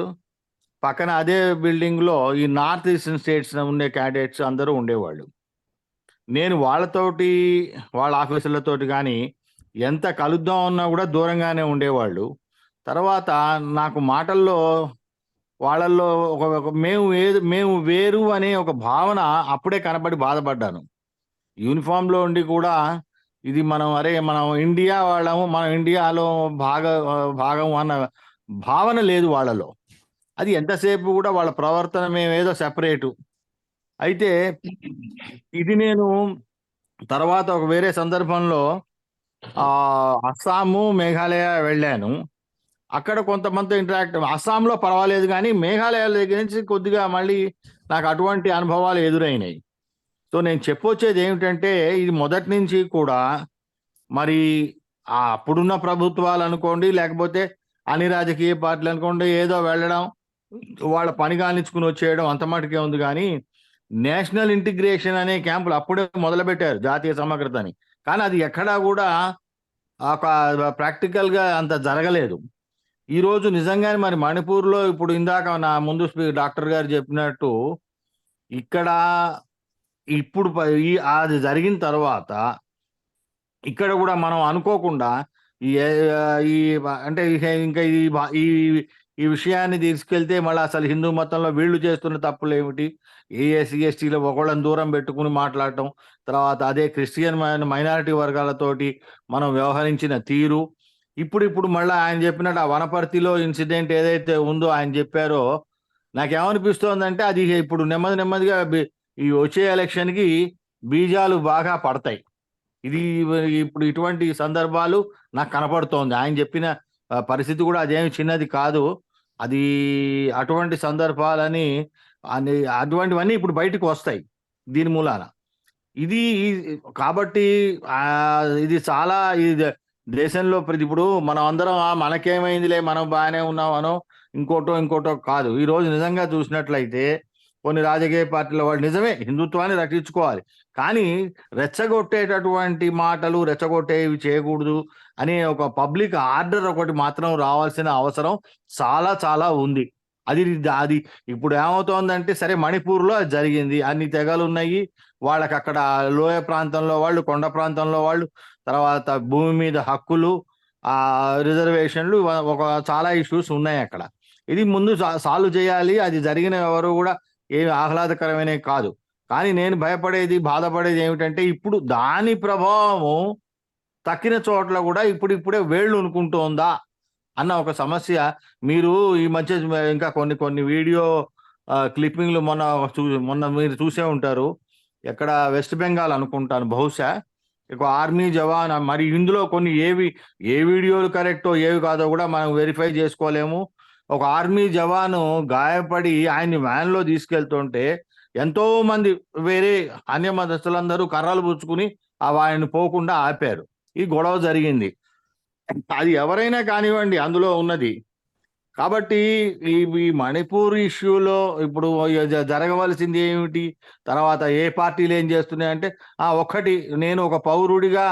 పక్కన అదే బిల్డింగ్లో ఈ నార్త్ ఈస్టర్న్ స్టేట్స్ ఉండే క్యాడెట్స్ అందరూ ఉండేవాళ్ళు. నేను వాళ్ళతోటి వాళ్ళ ఆఫీసులతోటి కానీ ఎంత కలుద్దాం అన్నా కూడా దూరంగానే ఉండేవాళ్ళు. తర్వాత నాకు మాటల్లో వాళ్ళల్లో మేము వేరు అనే ఒక భావన అప్పుడే కనబడి బాధపడ్డాను. యూనిఫామ్లో ఉండి కూడా ఇది మనం ఇండియా వాళ్ళము, మనం ఇండియాలో భాగం అన్న భావన లేదు వాళ్ళలో. అది ఎంతసేపు కూడా వాళ్ళ ప్రవర్తన మేమేదో సెపరేటు. అయితే ఇది నేను తర్వాత ఒక వేరే సందర్భంలో అస్సాము, మేఘాలయ వెళ్ళాను. అక్కడ కొంతమంది అస్సాంలో పర్వాలేదు కానీ మేఘాలయ దగ్గర నుంచి కొద్దిగా మళ్ళీ నాకు అటువంటి అనుభవాలు ఎదురైనాయి. సో నేను చెప్పొచ్చేది ఏమిటంటే, ఇది మొదటి నుంచి కూడా మరి అప్పుడున్న ప్రభుత్వాలు అనుకోండి, లేకపోతే అన్ని రాజకీయ పార్టీలు అనుకోండి, ఏదో వెళ్ళడం, వాళ్ళ పని కానిచ్చుకుని వచ్చేయడం అంత మటుకే ఉంది. కానీ నేషనల్ ఇంటిగ్రేషన్ అనే క్యాంపులు అప్పుడే మొదలుపెట్టారు, జాతీయ సమగ్రత అని. కానీ అది ఎక్కడా కూడా ఒక ప్రాక్టికల్గా అంత జరగలేదు. ఈరోజు నిజంగానే మరి మణిపూర్లో ఇప్పుడు ఇందాక నా ముందు డాక్టర్ గారు చెప్పినట్టు ఇక్కడ ఇప్పుడు అది జరిగిన తర్వాత ఇక్కడ కూడా మనం అనుకోకుండా అంటే ఇంకా ఈ విషయాన్ని తీసుకెళ్తే మళ్ళీ అసలు హిందూ మతంలో వీళ్ళు చేస్తున్న తప్పులు ఏమిటి, CSDలో ఒకళ్ళని దూరం పెట్టుకుని మాట్లాడటం, తర్వాత అదే క్రిస్టియన్ మైనారిటీ వర్గాలతోటి మనం వ్యవహరించిన తీరు, ఇప్పుడు మళ్ళీ ఆయన చెప్పినట్టు ఆ వనపర్తిలో ఇన్సిడెంట్ ఏదైతే ఉందో ఆయన చెప్పారో, నాకేమనిపిస్తోందంటే అది ఇప్పుడు నెమ్మదిగా ఈ వచ్చే ఎలక్షన్కి బీజాలు బాగా పడతాయి. ఇది ఇప్పుడు ఇటువంటి సందర్భాలు నాకు కనపడుతోంది. ఆయన చెప్పిన పరిస్థితి కూడా అదేమి చిన్నది కాదు. అది అటువంటి సందర్భాలని అటువంటివన్నీ ఇప్పుడు బయటకు వస్తాయి దీని మూలాన. ఇది కాబట్టి ఇది చాలా దేశంలో ఇప్పుడు మనం అందరం మనకేమైందిలే, మనం బాగానే ఉన్నామనో ఇంకోటో కాదు. ఈ రోజు నిజంగా చూసినట్లయితే కొన్ని రాజకీయ పార్టీల వాళ్ళు నిజమే హిందుత్వాన్ని రక్షించుకోవాలి, కానీ రెచ్చగొట్టేటటువంటి మాటలు, రెచ్చగొట్టేవి చేయకూడదు అనే ఒక పబ్లిక్ ఆర్డర్ ఒకటి మాత్రం రావాల్సిన అవసరం చాలా ఉంది. అది ఇప్పుడు ఏమవుతోందంటే, సరే మణిపూర్లో అది జరిగింది, అన్ని తెగలు ఉన్నాయి వాళ్ళకి, అక్కడ లోయ ప్రాంతంలో వాళ్ళు, కొండ ప్రాంతంలో వాళ్ళు, తర్వాత భూమి మీద హక్కులు, రిజర్వేషన్లు, చాలా ఇష్యూస్ ఉన్నాయి అక్కడ. ఇది ముందు సాల్వ్ చేయాలి. అది జరిగిన ఎవరు కూడా ఏమి ఆహ్లాదకరమైన కాదు. కానీ నేను బాధపడేది ఏమిటంటే, ఇప్పుడు దాని ప్రభావము తక్కిన చోట్ల కూడా ఇప్పుడే వేళ్ళు అనుకుంటోందా అన్న ఒక సమస్య. మీరు ఈ మధ్య ఇంకా కొన్ని వీడియో క్లిప్పింగ్లు మొన్న మీరు చూసే ఉంటారు. ఎక్కడ వెస్ట్ బెంగాల్ అనుకుంటాను బహుశా, ఒక ఆర్మీ జవాన్, మరి ఇందులో కొన్ని ఏ వీడియోలు కరెక్టో ఏవి కాదో కూడా మనం వెరిఫై చేసుకోలేము. ఒక ఆర్మీ జవాను గాయపడి ఆయన్ని వ్యాన్లో తీసుకెళ్తుంటే ఎంతో మంది వేరే అన్య మతస్థులందరూ కర్రలు పుచ్చుకుని ఆయన్ని పోకుండా ఆపారు. ఈ గొడవ జరిగింది. అది ఎవరైనా కానివ్వండి అందులో ఉన్నది. కాబట్టి ఈ మణిపూర్ ఇష్యూలో ఇప్పుడు జరగవలసింది ఏమిటి, తర్వాత ఏ పార్టీలు ఏం చేస్తున్నాయంటే, ఒక్కటి నేను ఒక పౌరుడిగా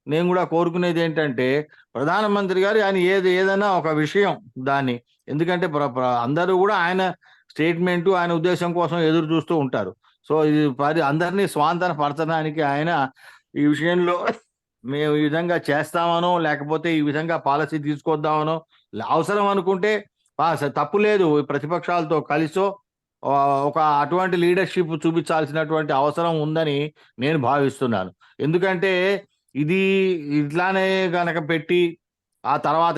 నేను కూడా కోరుకునేది ఏంటంటే, ప్రధానమంత్రి గారు ఆయన ఏదైనా ఒక విషయం దాన్ని, ఎందుకంటే అందరూ కూడా ఆయన స్టేట్మెంటు, ఆయన ఉద్దేశం కోసం ఎదురు చూస్తూ ఉంటారు. సో ఇది అందరినీ స్వాంతన పరచడానికి ఆయన ఈ విషయంలో మేము ఈ విధంగా చేస్తామనో, లేకపోతే ఈ విధంగా పాలసీ తీసుకొద్దామనో, అవసరం అనుకుంటే తప్పు లేదు, ప్రతిపక్షాలతో కలిసో ఒక అటువంటి లీడర్షిప్ చూపించాల్సినటువంటి అవసరం ఉందని నేను భావిస్తున్నాను. ఎందుకంటే ఇది ఇట్లానే కనుక పెట్టి ఆ తర్వాత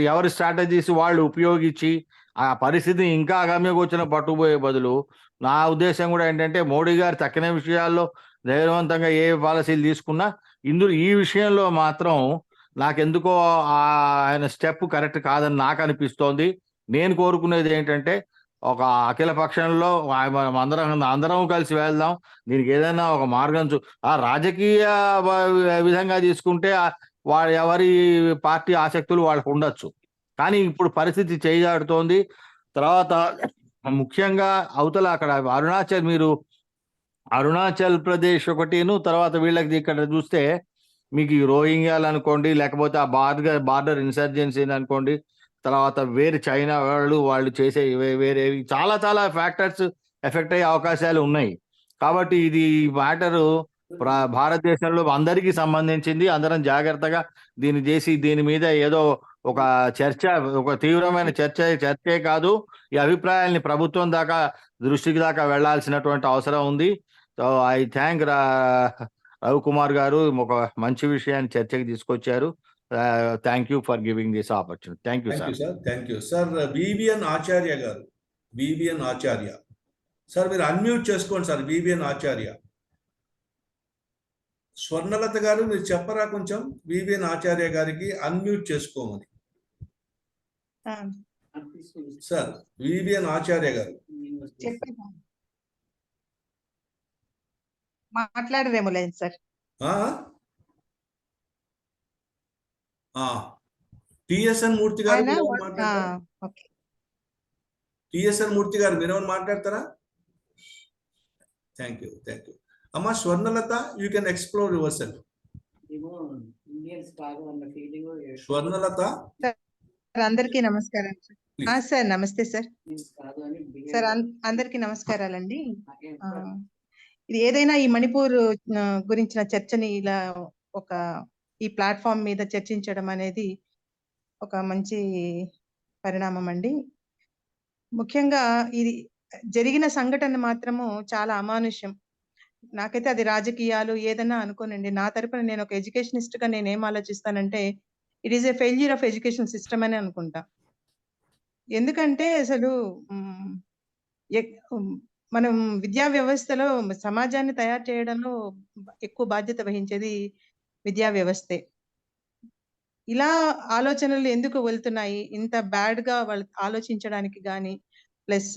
ఎవరి స్ట్రాటజీస్ వాళ్ళు ఉపయోగించి ఆ పరిస్థితిని ఇంకా అగమ్యగోచరం పట్టుకుపోయే బదులు, నా ఉద్దేశం కూడా ఏంటంటే, మోడీ గారు తక్కిన విషయాల్లో ధైర్యవంతంగా ఏ పాలసీలు తీసుకున్నా ఈ విషయంలో మాత్రం నాకెందుకో ఆయన స్టెప్ కరెక్ట్ కాదని నాకు అనిపిస్తోంది. నేను కోరుకునేది ఏంటంటే ఒక అఖిల పక్షంలో మనం అందరం కలిసి వెళ్దాం. దీనికి ఏదైనా ఒక మార్గం రాజకీయ విధంగా తీసుకుంటే ఎవరి పార్టీ ఆసక్తులు వాళ్ళకు ఉండొచ్చు. కానీ ఇప్పుడు పరిస్థితి చేజాడుతోంది. తర్వాత ముఖ్యంగా అవతల అక్కడ అరుణాచల్ ప్రదేశ్ ఒకటిను, తర్వాత వీళ్ళకి ఇక్కడ చూస్తే మీకు ఈ రోహింగ్యాలు అనుకోండి, లేకపోతే ఆ బార్డర్ ఇన్సర్జెన్సీ అనుకోండి, తర్వాత వేరే చైనా వాళ్ళు చేసే వేరే చాలా చాలా ఫ్యాక్టర్స్ ఎఫెక్ట్ అయ్యే అవకాశాలు ఉన్నాయి. కాబట్టి ఇది మ్యాటరు భారతదేశంలో అందరికీ సంబంధించింది. అందరం జాగ్రత్తగా దీని మీద ఏదో ఒక ఒక తీవ్రమైన చర్చే కాదు, ఈ అభిప్రాయాల్ని ప్రభుత్వం దృష్టికి దాకా వెళ్లాల్సినటువంటి అవసరం ఉంది. సో ఐ థ్యాంక్ రవికుమార్ గారు ఒక మంచి విషయాన్ని చర్చకి తీసుకొచ్చారు. Thank you for giving this opportunity. Thank you sir. Thank you sir. VVN Acharya గారు, వివిఎన్ ఆచార్య సార్, మీరు అన్మ్యూట్ చేసుకోండి సార్. వివిఎన్ ఆచార్య. స్వర్ణలత గారు మీరు చెప్పరా కొంచెం వివిఎన్ ఆచార్య గారికి అన్మ్యూట్ చేసుకోమని. సార్ వివిఎన్ ఆచార్య గారు మాట్లాడరేమో లేదు సార్. టిఎస్ఎన్ మూర్తి గారు టిఎస్ఎన్ మూర్తి గారు మీరేమైనా మాట్లాడతారా? Thank you. అమ్మా Swarnalatha, you can explore yourself. Swarnalatha. అందరికీ నమస్కారం సార్. నమస్తే సార్. సార్ అందరికీ నమస్కారాలండి. ఇది ఏదైనా ఈ మణిపూర్ గురించిన చర్చని ఇలా ఈ ప్లాట్ఫామ్ మీద చర్చించడం అనేది ఒక మంచి పరిణామం అండి. ముఖ్యంగా ఇది జరిగిన సంఘటన మాత్రము చాలా అమానుష్యం. నాకైతే అది రాజకీయాలు ఏదన్నా అనుకోనండి. నా తరపున నేను ఒక ఎడ్యుకేషనిస్ట్ గా నేను ఏం ఆలోచిస్తానంటే it is a failure of education system అని అనుకుంటా. ఎందుకంటే అసలు మనం విద్యా వ్యవస్థలో సమాజాన్ని తయారు చేయడంలో ఎక్కువ బాధ్యత వహించేది విద్యా వ్యవస్థే. ఇలా ఆలోచనలు ఎందుకు వెళ్తున్నాయి ఇంత బ్యాడ్ గా వాళ్ళు ఆలోచించడానికి గాని, ప్లస్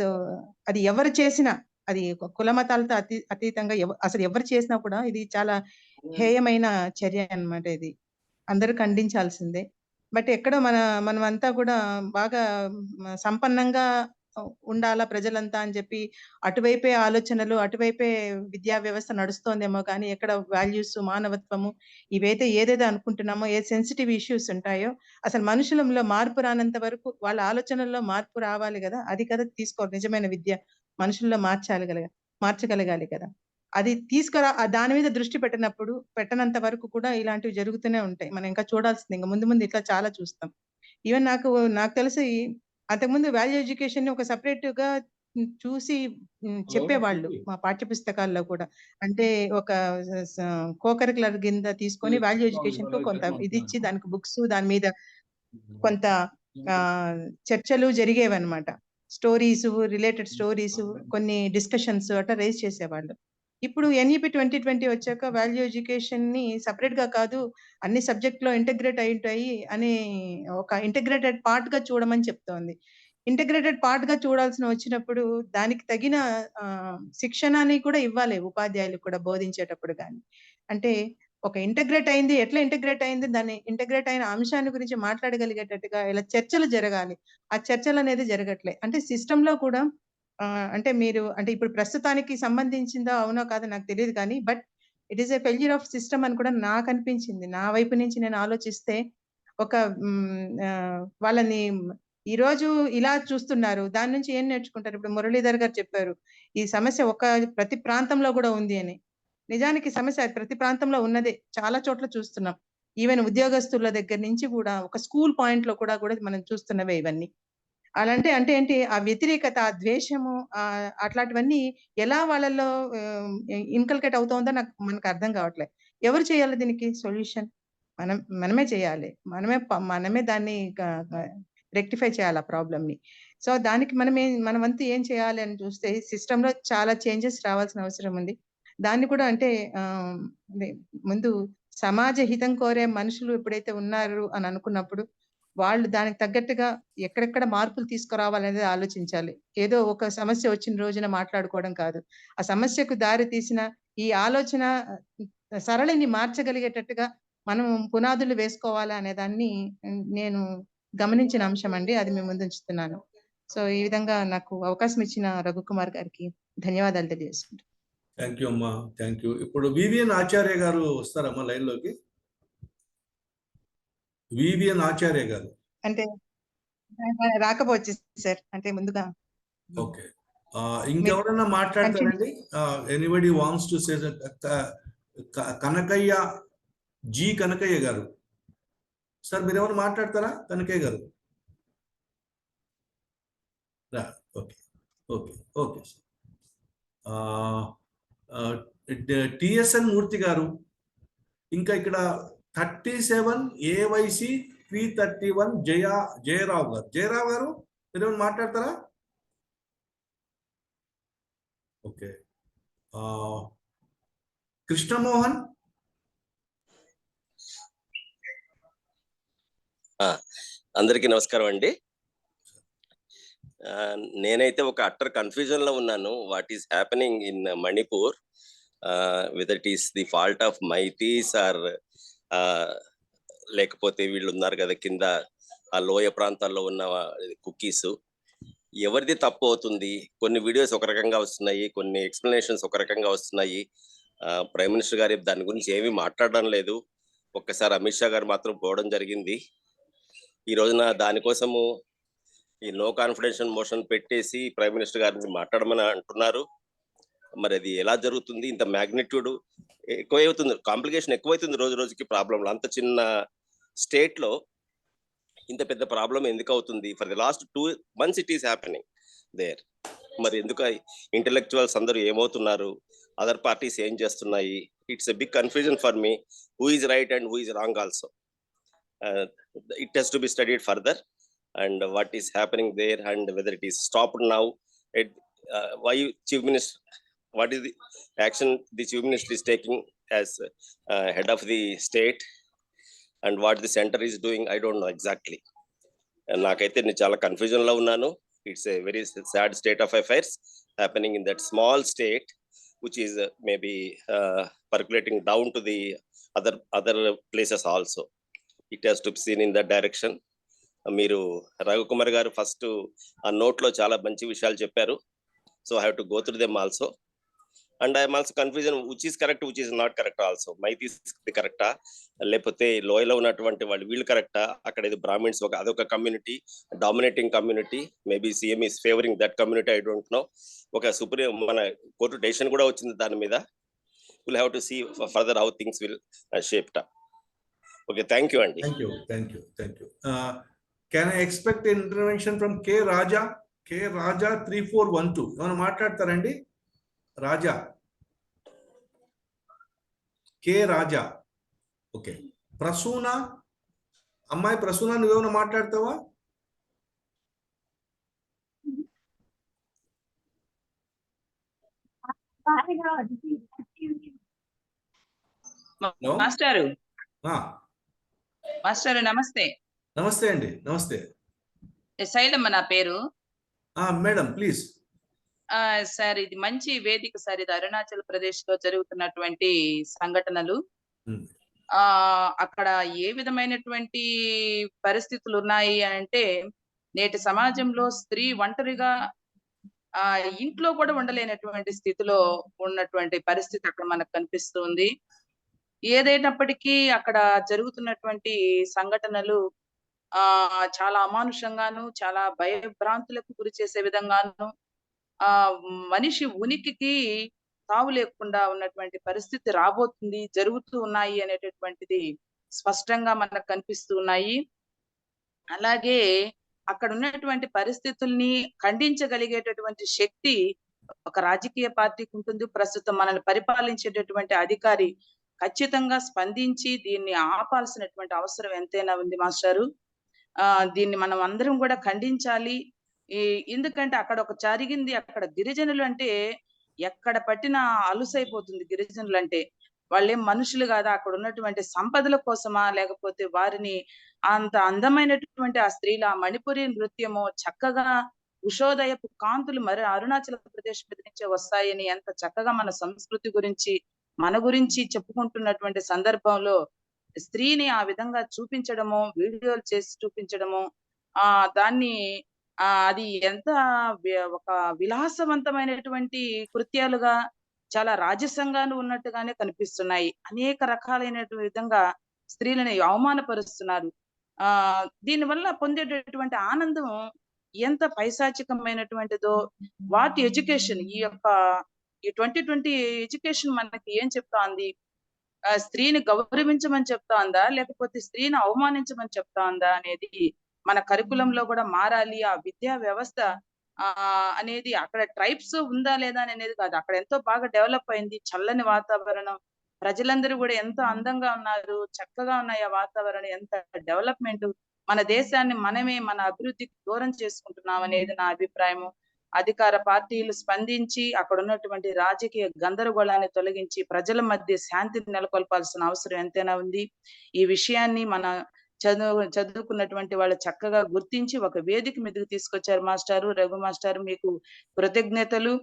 అది ఎవరు చేసినా, అది కుల మతాలతో అతీతంగా అసలు ఎవరు చేసినా కూడా ఇది చాలా హేయమైన చర్య అన్నమాట. ఇది అందరూ ఖండించాల్సిందే. బట్ ఎక్కడో మనమంతా కూడా బాగా సంపన్నంగా ఉండాలా ప్రజలంతా అని చెప్పి అటువైపే ఆలోచనలు, అటువైపే విద్యా వ్యవస్థ నడుస్తోందేమో కానీ ఎక్కడ వాల్యూస్, మానవత్వము ఏదైతే అనుకుంటున్నామో, ఏ సెన్సిటివ్ ఇష్యూస్ ఉంటాయో అసలు మనుషులలో మార్పు రానంత వరకు వాళ్ళ ఆలోచనల్లో మార్పు రావాలి కదా. అది కదా నిజమైన విద్య. మనుషుల్లో మార్చగలగాలి కదా. అది దాని మీద దృష్టి పెట్టనంత వరకు కూడా ఇలాంటివి జరుగుతూనే ఉంటాయి. మనం ఇంకా చూడాల్సింది, ఇంకా ముందు ఇట్లా చాలా చూస్తాం. ఈవెన్ నాకు తెలిసి అంతకుముందు వాల్యూ ఎడ్యుకేషన్ ని ఒక సెపరేట్ గా చూసి చెప్పేవాళ్ళు మా పాఠ్య పుస్తకాల్లో కూడా. అంటే ఒక కోకరికులర్ కింద తీసుకొని వాల్యూ ఎడ్యుకేషన్ కు కొంత ఇది ఇచ్చి దానికి బుక్స్, దాని మీద కొంత చర్చలు జరిగేవన్నమాట. స్టోరీస్, రిలేటెడ్ స్టోరీస్, కొన్ని డిస్కషన్స్ అట్లా రైజ్ చేసేవాళ్ళు. ఇప్పుడు ఎన్ఈపి 2020 వచ్చాక వాల్యూ ఎడ్యుకేషన్ ని సెపరేట్ గా కాదు, అన్ని సబ్జెక్ట్ లో ఇంటగ్రేట్ అయి ఉంటాయి అని ఒక ఇంటగ్రేటెడ్ పార్ట్ గా చూడమని చెప్తోంది. ఇంటగ్రేటెడ్ పార్ట్ గా వచ్చినప్పుడు దానికి తగిన శిక్షణని కూడా ఇవ్వాలి ఉపాధ్యాయులకు కూడా బోధించేటప్పుడు కానీ. అంటే ఒక ఇంటగ్రేట్ అయింది, ఎట్లా ఇంటగ్రేట్ అయింది, దాన్ని ఇంటగ్రేట్ అయిన అంశాన్ని గురించి మాట్లాడగలిగేటట్టుగా ఇలా చర్చలు జరగాలి. ఆ చర్చలు అనేది జరగట్లే. అంటే సిస్టమ్ లో కూడా అంటే ఇప్పుడు ప్రస్తుతానికి సంబంధించిందో అవునో కాదో నాకు తెలియదు కానీ, but it is a failure of system అని కూడా నాకు అనిపించింది. నా వైపు నుంచి నేను ఆలోచిస్తే వాళ్ళని ఈ రోజు ఇలా చూస్తున్నారు, దాని నుంచి ఏం నేర్చుకుంటారు? ఇప్పుడు మురళీధర్ గారు చెప్పారు ఈ సమస్య ప్రతి ప్రాంతంలో కూడా ఉంది అని. నిజానికి సమస్య ప్రతి ప్రాంతంలో ఉన్నదే, చాలా చోట్ల చూస్తున్నాం. ఈవెన్ ఉద్యోగస్తుల దగ్గర నుంచి కూడా ఒక స్కూల్ పాయింట్ లో కూడా మనం చూస్తున్నవే ఇవన్నీ. అలాంటి అంటే ఏంటి, ఆ వ్యతిరేకత, ఆ ద్వేషము, అట్లాంటివన్నీ ఎలా వాళ్ళలో ఇన్కల్కేట్ అవుతోందో మనకు అర్థం కావట్లేదు. ఎవరు చేయాలి దీనికి సొల్యూషన్? మనమే చేయాలి. మనమే దాన్ని రెక్టిఫై చేయాలి ఆ ప్రాబ్లమ్ ని. సో దానికి మన వంతు ఏం చేయాలి అని చూస్తే సిస్టమ్ లో చాలా చేంజెస్ రావాల్సిన అవసరం ఉంది. దాన్ని కూడా అంటే ముందు సమాజ హితం కోరే మనుషులు ఎప్పుడైతే ఉన్నారు అని అనుకున్నప్పుడు వాళ్ళు దానికి తగ్గట్టుగా ఎక్కడెక్కడ మార్పులు తీసుకురావాలనేది ఆలోచించాలి. ఏదో ఒక సమస్య వచ్చిన రోజున మాట్లాడుకోవడం కాదు. ఆ సమస్యకు దారి తీసిన ఈ ఆలోచన సరళిని మార్చగలిగేటట్టుగా మనం పునాదులు వేసుకోవాలా అనే దాన్ని నేను గమనించిన అంశం అండి. అది మీ ముందు ఉంచుతున్నాను. సో ఈ విధంగా నాకు అవకాశం ఇచ్చిన రఘుకుమార్ గారికి ధన్యవాదాలు తెలియజేసుకుంటాను. థ్యాంక్ యూ అమ్మా, థ్యాంక్ యూ. ఇప్పుడు వివిఎన్ ఆచార్య గారు వస్తారమ్మా లైన్లోకి. వివిఎన్ ఆచార్య గారు. అంటే రాకపోవచ్చు సార్, అంటే ముందుగా. ఓకే, ఇంకెవరైనా మాట్లాడతారండి? Anybody wants to say? Kanakayya ji Kanakayya గారు సార్, మీరు ఎవరు మాట్లాడతారా? కనకయ్య గారు okay okay okay sir. TSN Murthy గారు, ఇంకా ఇక్కడ 37 ఏవైసి 331 జయరావు గారు. జయరావు గారు మీరు ఏమైనా మాట్లాడతారా? ఓకే, కృష్ణమోహన్. అందరికీ నమస్కారం అండి. నేనైతే ఒక అట్టర్ కన్ఫ్యూజన్ లో ఉన్నాను. What is happening in Manipur, whether it is the fault of Meiteis or లేకపోతే వీళ్ళు ఉన్నారు కదా కింద ఆ లోయ ప్రాంతాల్లో ఉన్న కుకీస్, ఎవరిది తప్పు అవుతుంది? కొన్ని వీడియోస్ ఒక రకంగా వస్తున్నాయి, కొన్ని ఎక్స్ప్లెనేషన్స్ ఒక రకంగా వస్తున్నాయి. ప్రైమ్ మినిస్టర్ గారు దాని గురించి ఏమీ మాట్లాడడం లేదు. ఒక్కసారి అమిత్ షా గారు మాత్రం పోవడం జరిగింది. ఈ రోజున దానికోసము ఈ నో కాన్ఫిడెన్షియల్ మోషన్ పెట్టేసి ప్రైమ్ మినిస్టర్ గారిని మాట్లాడమని అంటున్నారు. మరి అది ఎలా జరుగుతుంది? ఇంత మ్యాగ్నిట్యూడ్ ఎక్కువవుతుంది, కాంప్లికేషన్ ఎక్కువైతుంది రోజు రోజుకి. ప్రాబ్లంలు అంత చిన్న స్టేట్ లో ఇంత పెద్ద ప్రాబ్లం ఎందుకు అవుతుంది? For the last 2 months it is happening there. మరి ఎందుకు ఇంటెలెక్చువల్స్ అందరూ ఏమవుతున్నారు? అదర్ పార్టీస్ ఏం చేస్తున్నాయి? It's a big confusion for me. Who is right and who is wrong also. It has to be studied further, and what is happening there, and whether it is stopped now. Why chief minister, what is the action the chief minister is taking as head of the state, and what the center is doing, I don't know exactly. Nakaithe నేను చాలా కన్ఫ్యూజన్ లో ఉన్నాను. It's a very sad state of affairs happening in that small state, which is maybe percolating down to the other places also. It has to be seen in that direction. మీరు రఘుకుమార్ గారు ఫస్ట్ ఆ నోట్ లో చాలా మంచి విషయాలు చెప్పారు. So I have to go through them also, and I'm also confusion which is correct, which is not correct also. Meiteis కరెక్టా, లేకపోతే లోయలో ఉన్నటువంటి వాళ్ళు వీళ్ళు కరెక్టా? అక్కడ ఇది బ్రాహ్మిన్స్ అదొక community, dominating community. Maybe CM is favouring that community, I don't know. ఒక సుప్రీం మన కోర్టు డెసిషన్ కూడా వచ్చింది దాని మీద. Will have to see further how things will shape up. Okay, thank you అండి. Thank you. Can I expect an intervention from K. Raja? K. Raja 3412. ఏమైనా మాట్లాడతారండి? రాజా, K. రాజా. ఓకే, ప్రసూన, అమ్మాయి ప్రసూన, నువ్వేమైనా మాట్లాడతావా? మాస్టారు నమస్తే. నమస్తే అండి, నమస్తే. శైలమ్మ నా పేరు. Madam please. సార్, ఇది మంచి వేదిక సార్. ఇది అరుణాచల్ ప్రదేశ్ లో జరుగుతున్నటువంటి సంఘటనలు. అక్కడ ఏ విధమైనటువంటి పరిస్థితులు ఉన్నాయి అంటే, నేటి సమాజంలో స్త్రీ ఒంటరిగా ఇంట్లో కూడా ఉండలేనటువంటి స్థితిలో ఉన్నటువంటి పరిస్థితి అక్కడ మనకు కనిపిస్తుంది. ఏదైనప్పటికీ అక్కడ జరుగుతున్నటువంటి సంఘటనలు చాలా అమానుషంగాను, చాలా భయభ్రాంతులకు గురి చేసే విధంగాను, మనిషి ఉనికికి తావు లేకుండా ఉన్నటువంటి పరిస్థితి రాబోతుంది, జరుగుతూ ఉన్నాయి అనేటటువంటిది స్పష్టంగా మనకు కనిపిస్తూ ఉన్నాయి. అలాగే అక్కడ ఉన్నటువంటి పరిస్థితుల్ని ఖండించగలిగేటటువంటి శక్తి ఒక రాజకీయ పార్టీకి ఉంటుంది. ప్రస్తుతం మనల్ని పరిపాలించేటటువంటి అధికారి ఖచ్చితంగా స్పందించి దీన్ని ఆపాల్సినటువంటి అవసరం ఎంతైనా ఉంది మాస్టారు. దీన్ని మనం అందరం కూడా ఖండించాలి. ఎందుకంటే అక్కడ ఒక జరిగింది, అక్కడ గిరిజనులు అంటే ఎక్కడ పట్టినా అలుసైపోతుంది గిరిజనులు అంటే. వాళ్ళేం మనుషులు కాదా, అక్కడ ఉన్నటువంటి సంపదల కోసమా, లేకపోతే వారిని అంత అందమైనటువంటి ఆ స్త్రీల ఆ మణిపురి నృత్యము చక్కగా ఉషోదయపు కాంతులు మరి అరుణాచల ప్రదేశ్ మీద నుంచే వస్తాయని ఎంత చక్కగా మన సంస్కృతి గురించి మన గురించి చెప్పుకుంటున్నటువంటి సందర్భంలో స్త్రీని ఆ విధంగా చూపించడము, వీడియోలు చేసి చూపించడము, దాన్ని అది ఎంత ఒక విలాసవంతమైనటువంటి కృత్యాలుగా చాలా రాజసంగాను ఉన్నట్టుగానే కనిపిస్తున్నాయి. అనేక రకాలైనటువంటి విధంగా స్త్రీలని అవమానపరుస్తున్నారు. దీనివల్ల పొందేటటువంటి ఆనందం ఎంత పైశాచికమైనటువంటిదో. వాట్ ఎడ్యుకేషన్ ఈ 2020 ఎడ్యుకేషన్ మనకి ఏం చెప్తా ఉంది? స్త్రీని గౌరవించమని చెప్తా ఉందా, లేకపోతే స్త్రీని అవమానించమని చెప్తా ఉందా అనేది మన కరికులంలో కూడా మారాలి. ఆ విద్యా వ్యవస్థ అనేది అక్కడ ట్రైబ్స్ ఉందా లేదా అనేది కాదు, అక్కడ ఎంతో బాగా డెవలప్ అయింది. చల్లని వాతావరణం, ప్రజలందరూ కూడా ఎంతో అందంగా ఉన్నారు, చక్కగా ఉన్నాయి ఆ వాతావరణం, ఎంత డెవలప్మెంట్. మన దేశాన్ని మనమే మన అభివృద్ధికి దూరం చేసుకుంటున్నాం అనేది నా అభిప్రాయము. అధికార పార్టీలు స్పందించి అక్కడ ఉన్నటువంటి రాజకీయ గందరగోళాన్ని తొలగించి ప్రజల మధ్య శాంతిని నెలకొల్పాల్సిన అవసరం ఎంతైనా ఉంది. ఈ విషయాన్ని మన చదువుకున్నటువంటి వాళ్ళు చక్కగా గుర్తించి ఒక వేదిక మీదకి తీసుకొచ్చారు మాస్టారు, రఘు మాస్టారు, మీకు కృతజ్ఞతలు.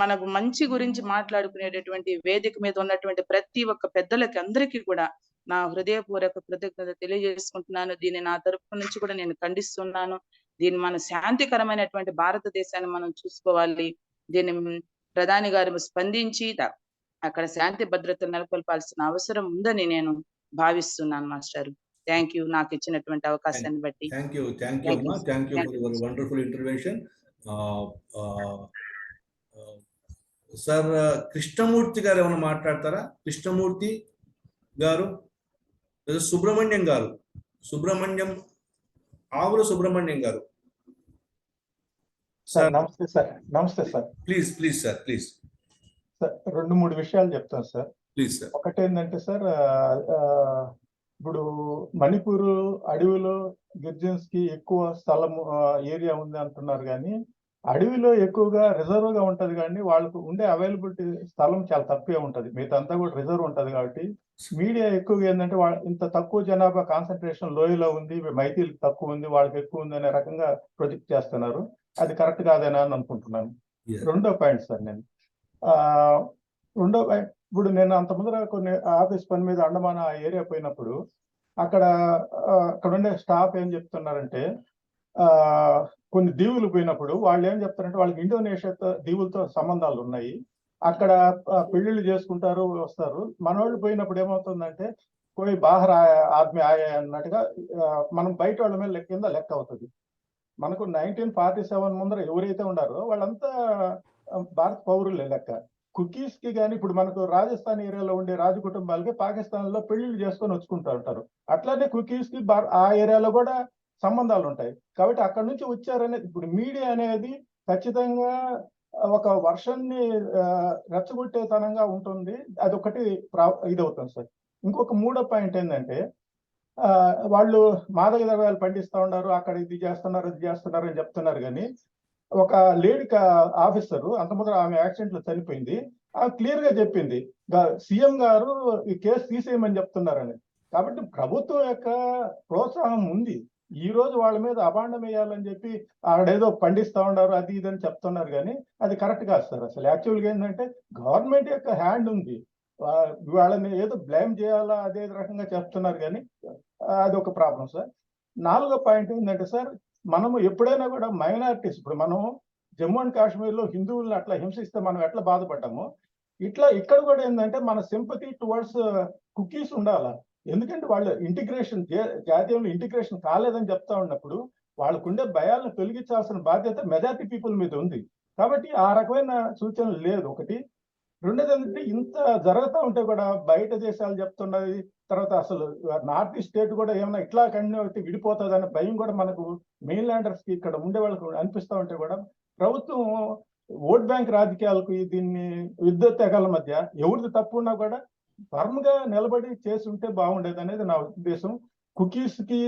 మనకు మంచి గురించి మాట్లాడుకునేటటువంటి వేదిక మీద ఉన్నటువంటి ప్రతి ఒక్క పెద్దలకి అందరికీ కూడా నా హృదయపూర్వక కృతజ్ఞత తెలియజేసుకుంటున్నాను. దీన్ని నా తరపు నుంచి కూడా నేను ఖండిస్తున్నాను. దీన్ని మన శాంతికరమైనటువంటి భారతదేశాన్ని మనం చూసుకోవాలి. దీన్ని ప్రధాని గారు స్పందించి అక్కడ శాంతి భద్రతలు నెలకొల్పాల్సిన అవసరం ఉందని నేను భావిస్తున్నాను మాస్టర్. థ్యాంక్ యూ నాకు ఇచ్చినటువంటి అవకాశాన్ని బట్టి. థ్యాంక్ యూ అమ్మా, thank you for your wonderful intervention. Sir Krishnamurthy గారు ఏమైనా మాట్లాడతారా? కృష్ణమూర్తి గారు, సుబ్రహ్మణ్యం గారు, ఆవుల సుబ్రహ్మణ్యం గారు. సార్ నమస్తే సార్. నమస్తే sir. Please sir, please sir 2-3 విషయాలు చెప్తాను సార్. Please sir. ఒకటేంటంటే సార్, ఇప్పుడు మణిపూర్ అడవిలో గిరిజన్స్ కి ఎక్కువ స్థలం ఏరియా ఉంది అంటున్నారు, కానీ అడవిలో ఎక్కువగా రిజర్వ్ గా ఉంటది, కానీ వాళ్ళకు ఉండే అవైలబిలిటీ స్థలం చాలా తక్కువే ఉంటది. మిగతా కూడా రిజర్వ్ ఉంటది. కాబట్టి మీడియా ఎక్కువగా ఏంటంటే ఇంత తక్కువ జనాభా కాన్సన్ట్రేషన్ లోయలో ఉంది, మైతీలకు తక్కువ ఉంది, వాళ్ళకి ఎక్కువ ఉంది అనే రకంగా ప్రొజెక్ట్ చేస్తున్నారు. అది కరెక్ట్ కాదేనా అని అనుకుంటున్నాను. రెండో పాయింట్ సార్, ఇప్పుడు నేను అంత ముందర కొన్ని ఆఫీస్ పని మీద అండమాన్ ఆ ఏరియా పోయినప్పుడు అక్కడ ఉండే స్టాఫ్ ఏం చెప్తున్నారంటే, కొన్ని దీవులు పోయినప్పుడు వాళ్ళు ఏం చెప్తారంటే వాళ్ళకి ఇండోనేషియా దీవులతో సంబంధాలు ఉన్నాయి, అక్కడ పెళ్లిళ్ళు చేసుకుంటారు, వస్తారు. మనోళ్ళు పోయినప్పుడు ఏమవుతుందంటే పోయి బాహర్ ఆద్మీ ఆయా అన్నట్టుగా మనం బయట వాళ్ళ మీద కింద లెక్క అవుతుంది. మనకు 1947 ముందర ఎవరైతే ఉండారో వాళ్ళంతా భారత పౌరులే లెక్క. కుకీస్ కి కానీ ఇప్పుడు మనకు రాజస్థాన్ ఏరియాలో ఉండే రాజు కుటుంబాలకి పాకిస్తాన్ లో పెళ్లిళ్ళు చేసుకొని వచ్చుకుంటూ ఉంటారు. అట్లానే కుకీస్ కి ఆ ఏరియాలో కూడా సంబంధాలు ఉంటాయి. కాబట్టి అక్కడ నుంచి వచ్చారనేది ఇప్పుడు మీడియా అనేది ఖచ్చితంగా ఒక వర్షన్ని రెచ్చగొట్టేతనంగా ఉంటుంది. అదొకటి ఇది అవుతుంది సార్. ఇంకొక మూడో పాయింట్ ఏంటంటే, వాళ్ళు మాదక ద్రవ్యాలు పండిస్తూ ఉన్నారు, అక్కడ ఇది చేస్తున్నారు అని చెప్తున్నారు, కానీ ఒక లేడీ ఆఫీసర్ అంత ముందర ఆమె యాక్సిడెంట్ లో చనిపోయింది. ఆమె క్లియర్ గా చెప్పింది సీఎం గారు ఈ కేసు తీసేయమని చెప్తున్నారని. కాబట్టి ప్రభుత్వం యొక్క ప్రోత్సాహం ఉంది. ఈ రోజు వాళ్ళ మీద అభాండం వేయాలని చెప్పి ఆడేదో పండిస్తా ఉన్నారు అది ఇదని చెప్తున్నారు, కానీ అది కరెక్ట్ కాదు సార్. అసలు యాక్చువల్గా ఏంటంటే గవర్నమెంట్ యొక్క హ్యాండ్ ఉంది, వాళ్ళని ఏదో బ్లేమ్ చేయాలా అదే రకంగా చెప్తున్నారు, కానీ అది ఒక ప్రాబ్లం సార్. 4వ పాయింట్ ఏంటంటే సార్, మనము ఎప్పుడైనా కూడా మైనారిటీస్, ఇప్పుడు మనం జమ్మూ అండ్ కాశ్మీర్ లో హిందువులను అట్లా హింసిస్తే మనం ఎట్లా బాధపడ్డామో, ఇట్లా ఇక్కడ కూడా ఏంటంటే మన సింపతి టువర్డ్స్ కుకీస్ ఉండాలా. ఎందుకంటే వాళ్ళు ఇంటిగ్రేషన్ జాతీయంలో ఇంటిగ్రేషన్ కాలేదని చెప్తా ఉన్నప్పుడు వాళ్ళకుండే భయాలను తొలగించాల్సిన బాధ్యత మెజారిటీ పీపుల్ మీద ఉంది. కాబట్టి ఆ రకమైన సూచనలు లేదు ఒకటి. రెండోది ఏంటంటే ఇంత జరుగుతూ ఉంటే కూడా బయట దేశాలు చెప్తున్నది, తర్వాత అసలు నార్త్ ఈస్ట్ స్టేట్ కూడా ఏమైనా ఇట్లా కంటిన్యూ అయితే విడిపోతుంది అనే భయం కూడా మనకు మెయిన్ ల్యాండర్స్ కి ఇక్కడ ఉండే వాళ్ళకు అనిపిస్తూ ఉంటే కూడా ప్రభుత్వం ఓట్ బ్యాంక్ రాజకీయాలకు దీన్ని యుద్ధ తెగల మధ్య ఎవరిది తప్పు ఉన్నా కూడా ఫర్మ్ గా నిలబడి చేసి ఉంటే బాగుండేది అనేది నా ఉద్దేశం. కుకీస్ కి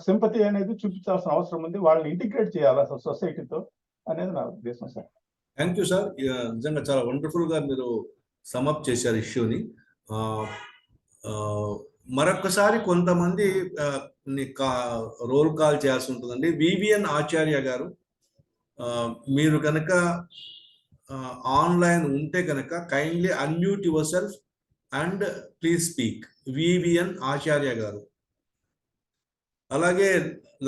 సింపతి అనేది చూపించాల్సిన అవసరం ఉంది, వాళ్ళని ఇంటిగ్రేట్ చేయాలి అసలు సొసైటీతో అనేది నా ఉద్దేశం సార్. Thank you sir. నిజంగా చాలా వండర్ఫుల్ గా మీరు సమప్ చేశారు ఇష్యూని. మరొకసారి కొంతమంది రోల్ కాల్ చేయాల్సి ఉంటుందండి. వివిఎన్ ఆచార్య గారు, మీరు కనుక ఆన్లైన్ ఉంటే కనుక kindly unmute your self and please speak. VVN Acharya గారు. అలాగే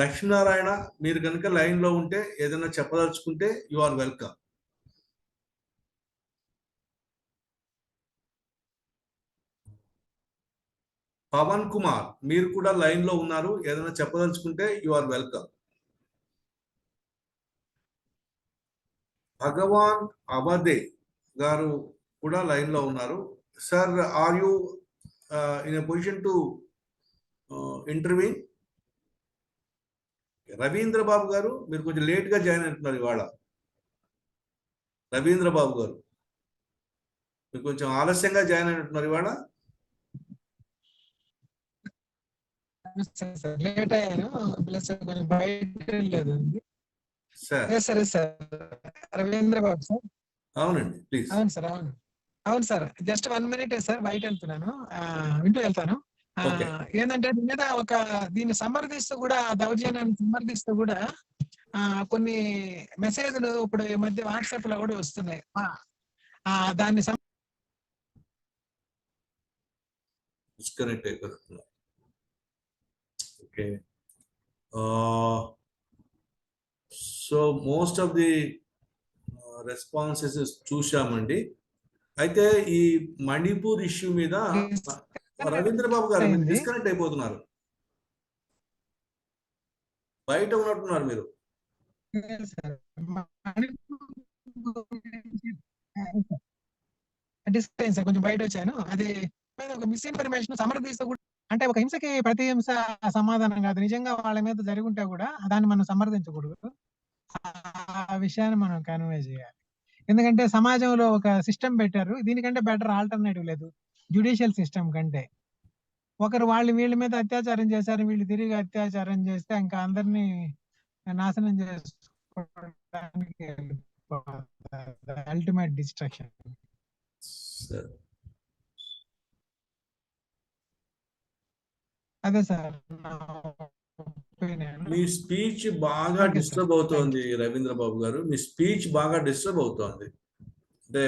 లక్ష్మీనారాయణ, మీరు కనుక లైన్లో ఉంటే ఏదైనా చెప్పదలుచుకుంటే you are welcome. Pavan Kumar, మీరు కూడా లైన్లో ఉన్నారు, ఏదైనా చెప్పదలుచుకుంటే you are welcome. Bhagwan Awade గారు కూడా లైన్లో ఉన్నారు. Sir, are you in a position to interview? Ravindra Babu గారు, మీరు కొంచెం లేట్గా జాయిన్ అవుతున్నారు ఇవాళ. రవీంద్ర బాబు గారు, మీరు కొంచెం ఆలస్యంగా జాయిన్ అయినట్టున్నారు ఇవాళ. లేట్ అయ్యాను, ప్లస్ కొంచెం బయట లేదు. సరే సార్, రవీంద్ర బాబు సార్. అవునండి, ప్లీజ్. అవును సార్, అవును సార్. జస్ట్ 1 minute సార్, బయట వెళ్తున్నాను, వింటూ వెళ్తాను. ఏంటంటే దీని మీద దీన్ని సమర్థిస్తూ కూడా, దౌర్జన్యాన్ని సమర్థిస్తూ కూడా కొన్ని మెసేజ్లు ఇప్పుడు ఈ మధ్య వాట్సాప్ లో కూడా వస్తున్నాయి. దాన్ని డిస్కనెక్ట్ అయిపోతున్నారు. Okay, so most of the responses చూసామండి. అయితే ఈ మణిపూర్ ఇష్యూ మీద రవీంద్ర బాబు గారు మీరు డిస్కనెక్ట్ అయిపోతున్నారు, బయట ఉన్నట్టున్నారు మీరు. కొంచెం బయట వచ్చాను. అది ఒక మిస్ఇన్ఫర్మేషన్ సమర్థిస్తూ కూడా, అంటే ఒక హింసకి ప్రతి హింస సమాధానం కాదు. నిజంగా వాళ్ళ మీద జరిగి ఉంటే కూడా దాన్ని మనం సమర్థించకూడదు. ఆ విషయాన్ని మనం కన్వే చేయాలి. ఎందుకంటే సమాజంలో ఒక సిస్టమ్ పెట్టారు, దీనికంటే బెటర్ ఆల్టర్నేటివ్ లేదు జ్యుడిషియల్ సిస్టమ్ కంటే. ఒకరు వీళ్ళ మీద అత్యాచారం చేశారు, వీళ్ళు తిరిగి అత్యాచారం చేస్తే ఇంకా అందరినీ నాశనం చేసుకోవడానికి అల్టిమేట్ డిస్ట్రక్షన్. అదే సార్, మీ స్పీచ్ బాగా డిస్టర్బ్ అవుతోంది రవీంద్ర బాబు గారు, మీ స్పీచ్ బాగా డిస్టర్బ్ అవుతోంది. అంటే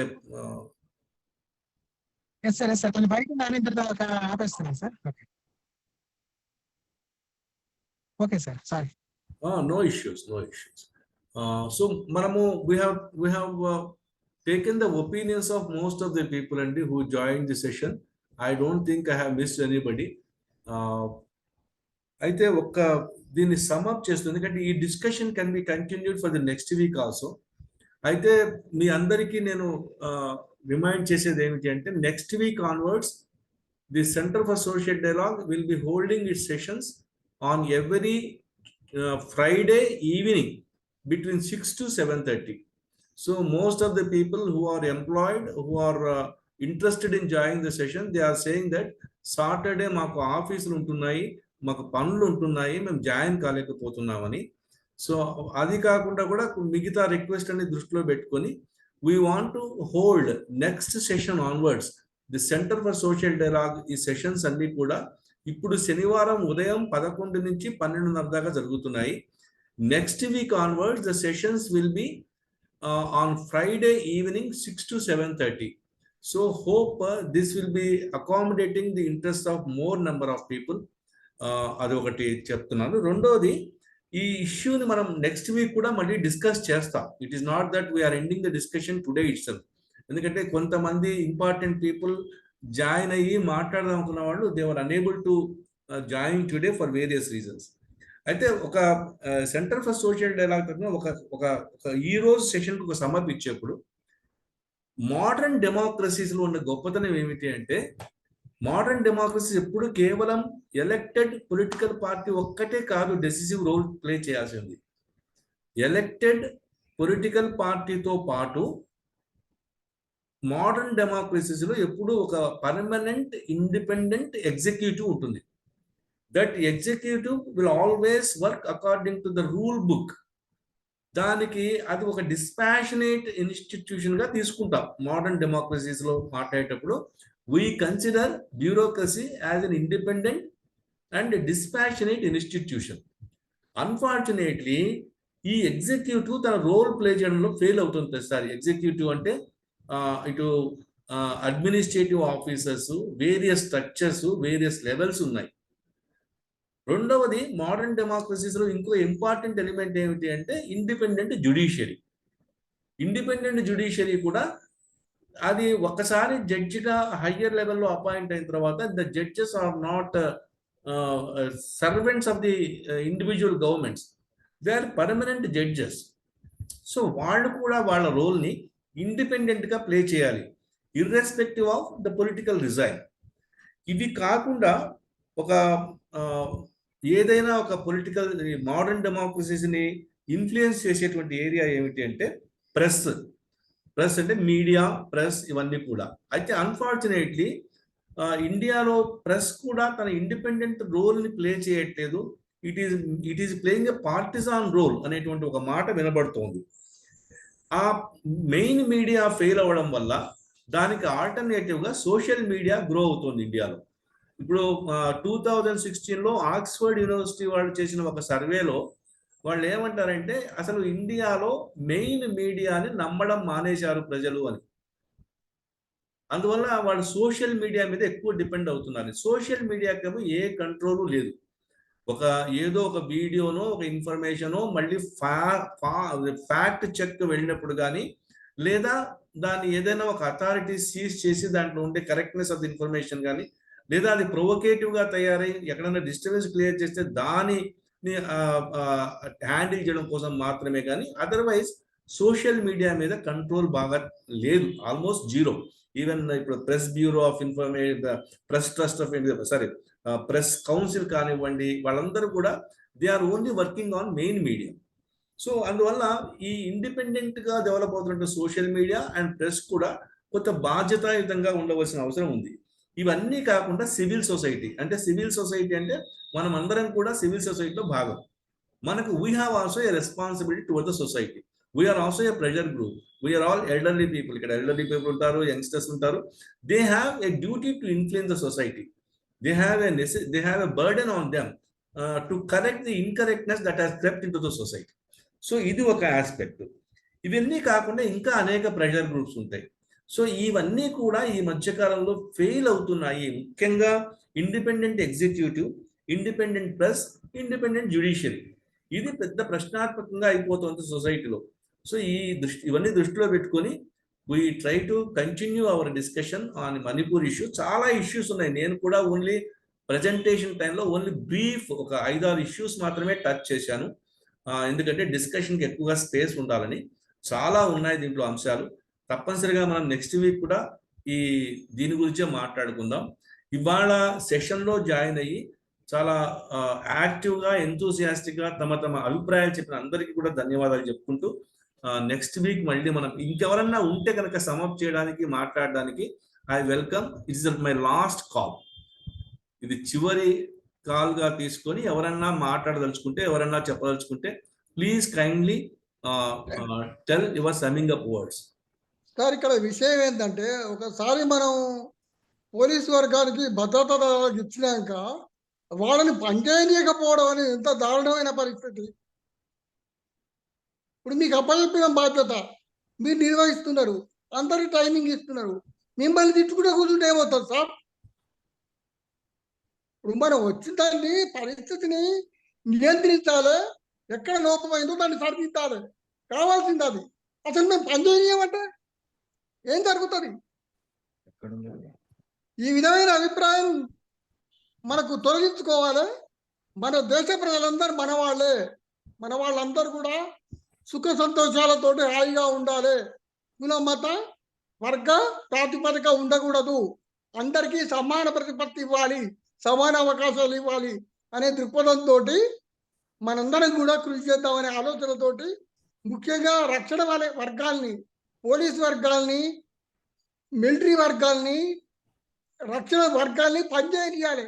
సార్ కొంచెం బయట ఆపేస్తున్నాను sir. Okay sir, sorry. No issues. So manamu we have taken the opinions of most of the people and who joined the session. I don't think I have missed anybody. అయితే దీన్ని సమ్ అప్ చేస్తుంది, ఎందుకంటే ఈ discussion can be continued for the next week also. అయితే మీ అందరికీ నేను రిమైండ్ చేసేది ఏమిటి అంటే, next week onwards the centre for social dialogue will be holding it's sessions on every Friday evening between 6 to 7:30. So most of the people who are employed, who are interested in joining the session, they are saying that Saturday మాకు ఆఫీసులు ఉంటున్నాయి, మాకు పనులు ఉంటున్నాయి, మేము జాయిన్ కాలేకపోతున్నామని. సో అది కాకుండా కూడా మిగతా రిక్వెస్ట్ అన్ని దృష్టిలో పెట్టుకొని we want to hold next session onwards the Center for Social Dialogue. ఈ సెషన్స్ అన్ని కూడా ఇప్పుడు శనివారం ఉదయం 11 నుంచి 12:30 దాకా జరుగుతున్నాయి. Next week onwards the sessions will be on Friday evening 6 to 7:30. So hope this will be accommodating the interest of more number of people. అది ఒకటి చెప్తున్నాను. రెండోది, ఈ ఇష్యూని మనం నెక్స్ట్ వీక్ కూడా మళ్ళీ డిస్కస్ చేస్తాం. It is not that we're ending the discussion today itself. ఎందుకంటే కొంతమంది ఇంపార్టెంట్ పీపుల్ జాయిన్ అయ్యి మాట్లాడదాం అనుకున్న వాళ్ళు they were unable to join today for various reasons. అయితే ఒక సెంటర్ ఫర్ సోషల్ డైలాగ్ తరఫున ఒక ఈ రోజు సెషన్కి ఒక సమ్మప్ ఇచ్చేప్పుడు మోడర్న్ డెమోక్రసీస్లో ఉన్న గొప్పతనం ఏమిటి అంటే, మోడర్న్ డెమోక్రసీస్ ఎప్పుడు కేవలం ఎలక్టెడ్ పొలిటికల్ పార్టీ ఒక్కటే కాదు డెసిసివ్ రోల్ ప్లే చేయాల్సింది. ఎలక్టెడ్ పొలిటికల్ పార్టీతో పాటు మోడర్న్ డెమోక్రసీస్లో ఎప్పుడు ఒక పర్మనెంట్ ఇండిపెండెంట్ ఎగ్జిక్యూటివ్ ఉంటుంది. That executive will always work according to the rule book. దానికి అది ఒక డిస్పాషనేట్ ఇన్స్టిట్యూషన్ గా తీసుకుంటాం. మోడర్న్ డెమోక్రసీస్లో మాట్లాడేటప్పుడు We consider bureaucracy as an independent and dispassionate institution. Unfortunately ఈ ఎగ్జిక్యూటివ్ తన రోల్ ప్లే చేయడంలో ఫెయిల్ అవుతుంది ప్రతిసారి. ఎగ్జిక్యూటివ్ అంటే ఇటు administrative officers, various structures, various levels ఉన్నాయి. రెండవది, మోడర్న్ డెమోక్రసీస్లో ఇంకో ఇంపార్టెంట్ ఎలిమెంట్ ఏమిటి అంటే ఇండిపెండెంట్ జ్యుడిషియరీ. ఇండిపెండెంట్ జ్యుడిషియరీ కూడా అది ఒక్కసారి జడ్జిగా హయ్యర్ లెవెల్లో అపాయింట్ అయిన తర్వాత the judges are not servants of the individual governments, they are permanent judges. So వాళ్ళు కూడా వాళ్ళ రోల్ని ఇండిపెండెంట్గా ప్లే చేయాలి, irrespective of the political resign. ఇవి కాకుండా ఒక ఏదైనా ఒక పొలిటికల్ మోడర్న్ డెమోక్రసీస్ని ఇన్ఫ్లుయెన్స్ చేసేటువంటి ఏరియా ఏమిటి అంటే ప్రెస్. ప్రెస్ అంటే మీడియా, ప్రెస్, ఇవన్నీ కూడా. అయితే అన్ఫార్చునేట్లీ ఇండియాలో ప్రెస్ కూడా తన ఇండిపెండెంట్ రోల్ని ప్లే చేయట్లేదు. It is playing a partisan role అనేటువంటి ఒక మాట వినబడుతోంది. ఆ మెయిన్ మీడియా ఫెయిల్ అవ్వడం వల్ల దానికి ఆల్టర్నేటివ్గా సోషల్ మీడియా గ్రో అవుతుంది ఇండియాలో. ఇప్పుడు 2016లో ఆక్స్ఫర్డ్ యూనివర్సిటీ వాళ్ళు చేసిన ఒక సర్వేలో వాళ్ళు ఏమంటారంటే అసలు ఇండియాలో మెయిన్ మీడియాని నమ్మడం మానేశారు ప్రజలు అని. అందువల్ల వాళ్ళు సోషల్ మీడియా మీద ఎక్కువ డిపెండ్ అవుతున్నారు. సోషల్ మీడియాకేమో ఏ కంట్రోలు లేదు. ఏదో ఒక వీడియోనో ఒక ఇన్ఫర్మేషనో మళ్ళీ ఫ్యాక్ట్ చెక్ వెళ్ళినప్పుడు కానీ, లేదా దాన్ని ఏదైనా ఒక అథారిటీ సీజ్ చేసి దాంట్లో ఉండే కరెక్ట్నెస్ ఆఫ్ ది ఇన్ఫర్మేషన్ కానీ, లేదా అది ప్రొవోకేటివ్గా తయారై ఎక్కడైనా డిస్టర్బెన్స్ క్రియేట్ చేస్తే దాన్ని హ్యాండిల్ చేయడం కోసం మాత్రమే కానీ, అదర్వైజ్ సోషల్ మీడియా మీద కంట్రోల్ బాగా లేదు, ఆల్మోస్ట్ జీరో. ఈవెన్ ఇప్పుడు press bureau of information, press trust of India, press council కానివ్వండి, వాళ్ళందరూ కూడా they are only working on main media. So అందువల్ల ఈ ఇండిపెండెంట్గా డెవలప్ అవుతున్న సోషల్ మీడియా అండ్ ప్రెస్ కూడా కొంత బాధ్యతాయుతంగా ఉండవలసిన అవసరం ఉంది. ఇవన్నీ కాకుండా సివిల్ సొసైటీ అంటే మనం అందరం కూడా సివిల్ సొసైటీలో భాగం. మనకు we have also a responsibility toward the society. We're also a pressure group. We're all elderly people. ఇక్కడ ఎల్డర్లీ పీపుల్ ఉంటారు, యంగ్స్టర్స్ ఉంటారు. They have a duty to influence the society. They have a burden on them to correct the incorrectness that has crept into the society. So ఇది ఒక ఆస్పెక్ట్. ఇవన్నీ కాకుండా ఇంకా అనేక ప్రెషర్ గ్రూప్స్ ఉంటాయి. సో ఇవన్నీ కూడా ఈ మధ్యకాలంలో ఫెయిల్ అవుతున్నాయి. ముఖ్యంగా independent executive, independent press, independent judiciary. ఇది పెద్ద ప్రశ్నాత్మకంగా అయిపోతుంది సొసైటీలో. సో ఇవన్నీ దృష్టిలో పెట్టుకొని we try to continue our discussion on Manipur issue. చాలా ఇష్యూస్ ఉన్నాయి. నేను కూడా ఓన్లీ ప్రజెంటేషన్ టైంలో ఓన్లీ బ్రీఫ్ ఒక 5-6 ఇష్యూస్ మాత్రమే టచ్ చేశాను. ఎందుకంటే డిస్కషన్కి ఎక్కువగా స్పేస్ ఉండాలని. చాలా ఉన్నాయి దీంట్లో అంశాలు. తప్పనిసరిగా మనం నెక్స్ట్ వీక్ కూడా దీని గురించే మాట్లాడుకుందాం. ఇవాళ సెషన్లో జాయిన్ అయ్యి చాలా యాక్టివ్గా, ఎంతూసియాస్టిక్గా తమ అభిప్రాయాలు చెప్పిన అందరికీ కూడా ధన్యవాదాలు చెప్పుకుంటూ నెక్స్ట్ వీక్ మళ్ళీ మనం ఇంకెవరన్నా ఉంటే కనుక సమప్ చేయడానికి, మాట్లాడడానికి I welcome. It is my last call. ఇది చివరి కాల్గా తీసుకొని ఎవరన్నా మాట్లాడదలుచుకుంటే, ఎవరన్నా చెప్పదలుచుకుంటే please kindly tell your summing up words. Sir, ఇక్కడ విషయం ఏంటంటే ఒకసారి మనం పోలీసు వర్గానికి భద్రత ఇచ్చినాక వాళ్ళని పనిచేయకపోవడం అనేది ఎంత దారుణమైన పరిస్థితి. ఇప్పుడు మీకు అప్పచెప్పిన బాధ్యత మీరు నిర్వహిస్తున్నారు, అందరికి టైమింగ్ ఇస్తున్నారు, మిమ్మల్ని తిట్టుకుంటే కూర్చుంటే ఏమవుతుంది సార్? ఇప్పుడు మనం వచ్చిందండి పరిస్థితిని నియంత్రించాలి, ఎక్కడ లోపమైందో దాన్ని సరిదిద్దాలి, కావాల్సింది అది. అసలు మేము పనిచేయమంటే ఏం జరుగుతుంది? ఈ విధమైన అభిప్రాయం మనకు తొలగించుకోవాలి. మన దేశ ప్రజలందరూ మన వాళ్ళందరూ కూడా సుఖ సంతోషాలతోటి హాయిగా ఉండాలి. కుల మత వర్గ ప్రాతిపదిక ఉండకూడదు. అందరికీ సమాన ప్రతిపత్తి ఇవ్వాలి, సమాన అవకాశాలు ఇవ్వాలి అనే దృక్పథంతో మనందరం కూడా కృషి చేద్దామనే ఆలోచనతోటి ముఖ్యంగా రక్షణ వర్గాల్ని, పోలీస్ వర్గాల్ని, మిలిటరీ వర్గాల్ని, రక్షణ వర్గాల్ని పనిచేయాలి.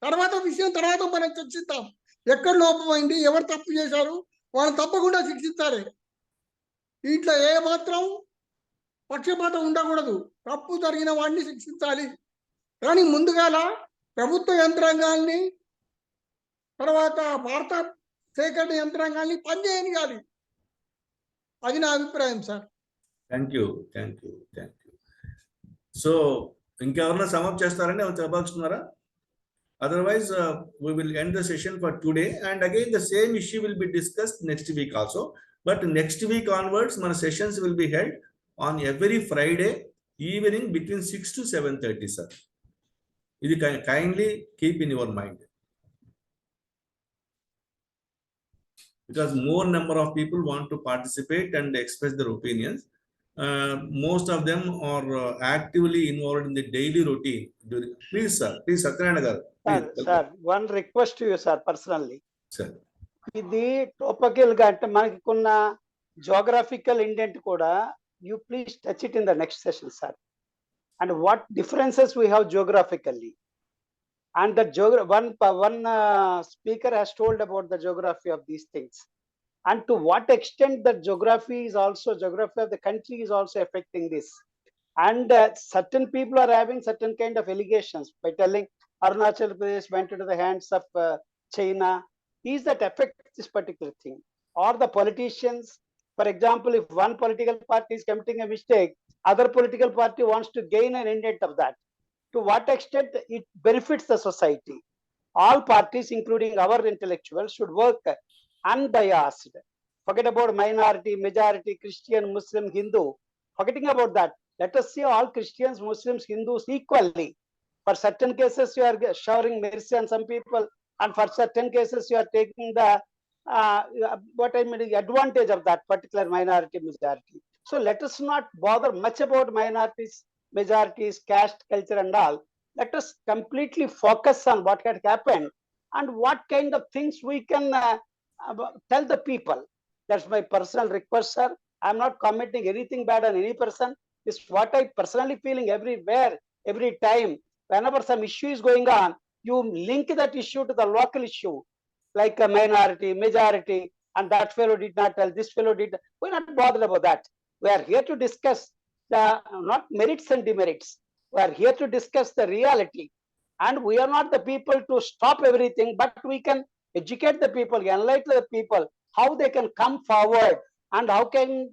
తర్వాత మనం చర్చిద్దాం. ఎక్కడ లోపమైంది, ఎవరు తప్పు చేశారు, వాళ్ళని తప్పకుండా శిక్షించాలి. ఇంట్లో ఏ మాత్రం పక్షపాతం ఉండకూడదు. తప్పు జరిగిన వాడిని శిక్షించాలి. కానీ ముందుగాల ప్రభుత్వ యంత్రాంగాల్ని తర్వాత వార్తా సేకరణ యంత్రాంగాల్ని పనిచేయనియాలి. అది నా అభిప్రాయం సార్. Thank you. సో ఇంకెవరన్నా సమప్ చేస్తారని ఎవరు చెప్పాల్సుకున్నారా? Otherwise, we will end the session for today, and again the same issue will be discussed next week also. But next week onwards, my sessions will be held on every Friday evening between 6 to 7:30, sir. You can kindly keep in your mind, because more number of people want to participate and express their opinions. Most of them are actively involved in the daily routine. Please, sir. Please, Satyanarayana garu. Sir, one request to you, sir, personally. Sir. ఇది టోపకల్ గా అంటే మనకి కొన్న జోగ్రాఫికల్ ఇండెంట్ కూడా you please touch it in the next session, sir. And what differences we have geographically. And the one speaker has told about the geography of these things. And to what extent the geography of the country is also affecting this. And certain people are having certain kind of allegations by telling Arunachal Pradesh went into the hands of China. Is that affect this particular thing? Or the politicians, for example, if one political party is committing a mistake, other political party wants to gain an indent of that. To what extent it benefits the society? All parties, including our intellectuals, should work unbiased. Forget about minority, majority, Christian, Muslim, Hindu. Forgetting about that, let us see all Christians, Muslims, Hindus equally. For certain cases, you are showering mercy on some people, and for certain cases, you are taking the advantage of that particular minority, majority. So let us not bother much about minorities, majorities, caste, culture, and all. Let us completely focus on what had happened and what kind of things we can tell the people. That's my personal request, sir. I'm not commenting anything bad on any person. It's what I personally feeling everywhere, every time. Whenever some issue is going on, you link that issue to the local issue, like a minority, majority, and that fellow did not tell, this fellow did. We're not bothered about that. We are here to discuss the not merits and demerits. We are here to discuss the reality. And we are not the people to stop everything, but we can educate the people, enlighten the people, how they can come forward and how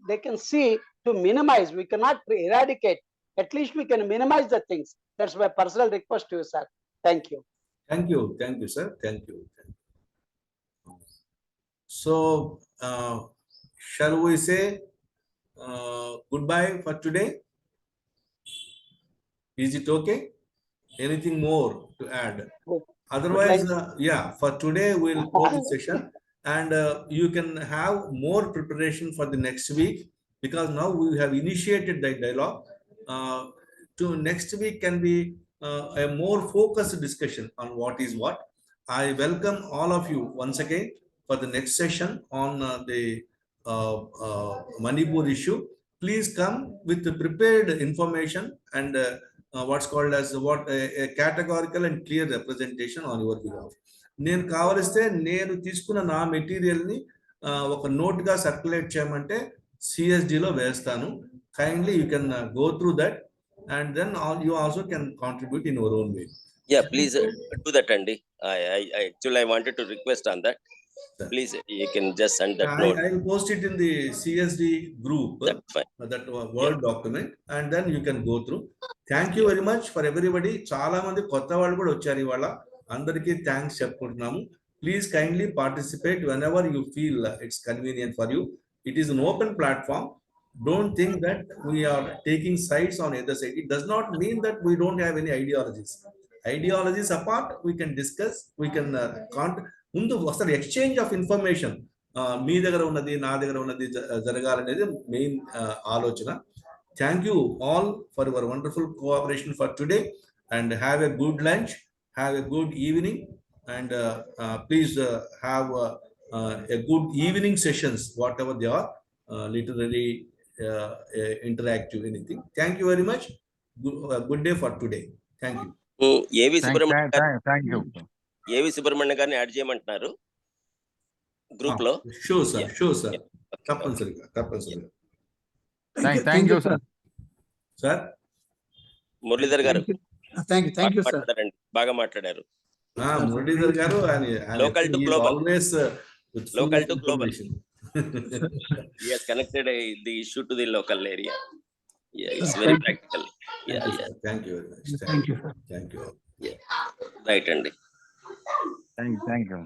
they can see to minimize. We cannot eradicate. At least we can minimize the things. That's my personal request to you, sir. Thank you. Thank you, sir. Thank you. So, shall we say goodbye for today? Is it okay? Anything more to add? Otherwise, yeah, for today we'll close the session, and you can have more preparation for the next week, because now we have initiated the dialogue. To next week can be a more focused discussion on what is what. I welcome all of you once again for the next session on the Manipur issue. Please come with the prepared information and what's called as a categorical and clear representation on your behalf. నేను కావలిస్తే నేను తీసుకున్న నా మెటీరియల్ని ఒక నోట్గా సర్క్యులేట్ చేయమంటే CSDలో వేస్తాను. Kindly you can go through that, and then you also can contribute in your own way. Yeah, please do that, Andy. Actually, I wanted to request on that. Please, you can just send that note. I will post it in the CSD group, that Word document, and then you can go through. Thank you very much for everybody. చాలా మంది కొత్త వాళ్ళు కూడా వచ్చారు ఇవాళ. అందరికీ thanks చెప్పుకుంటున్నాము. Please kindly participate whenever you feel it's convenient for you. It is an open platform. Don't think that we are taking sides on either side. It does not mean that we don't have any ideologies. Ideologies apart, we can discuss, we can ముందు అసలు ఎక్స్చేంజ్ ఆఫ్ ఇన్ఫర్మేషన్ మీ దగ్గర ఉన్నది నా దగ్గర ఉన్నది జరగాలనేది మెయిన్ ఆలోచన. Thank you all for your wonderful cooperation for today, and have a good lunch, have a good evening, and please have a good evening sessions, whatever they are, literary, interactive, anything. Thank you very much. Good day for today. Thank you. Thank you. ఏవి సుబ్రహ్మణ్యం గారిని యాడ్ చేయమంటున్నారు గ్రూప్ లో? షూర్ సార్, తప్పనిసరిగా. Thank you sir. Sir Muralidhar గారు థ్యాంక్ యూ సార్. బాగా మాట్లాడారు. మురళీధర్ గారు Local to global. Always Local to global. He has connected the issue to the local area. Yeah, it's very practical. Yeah. Thank you very much. Thank you. Thank you. Yeah. Right, Andy. Thank you.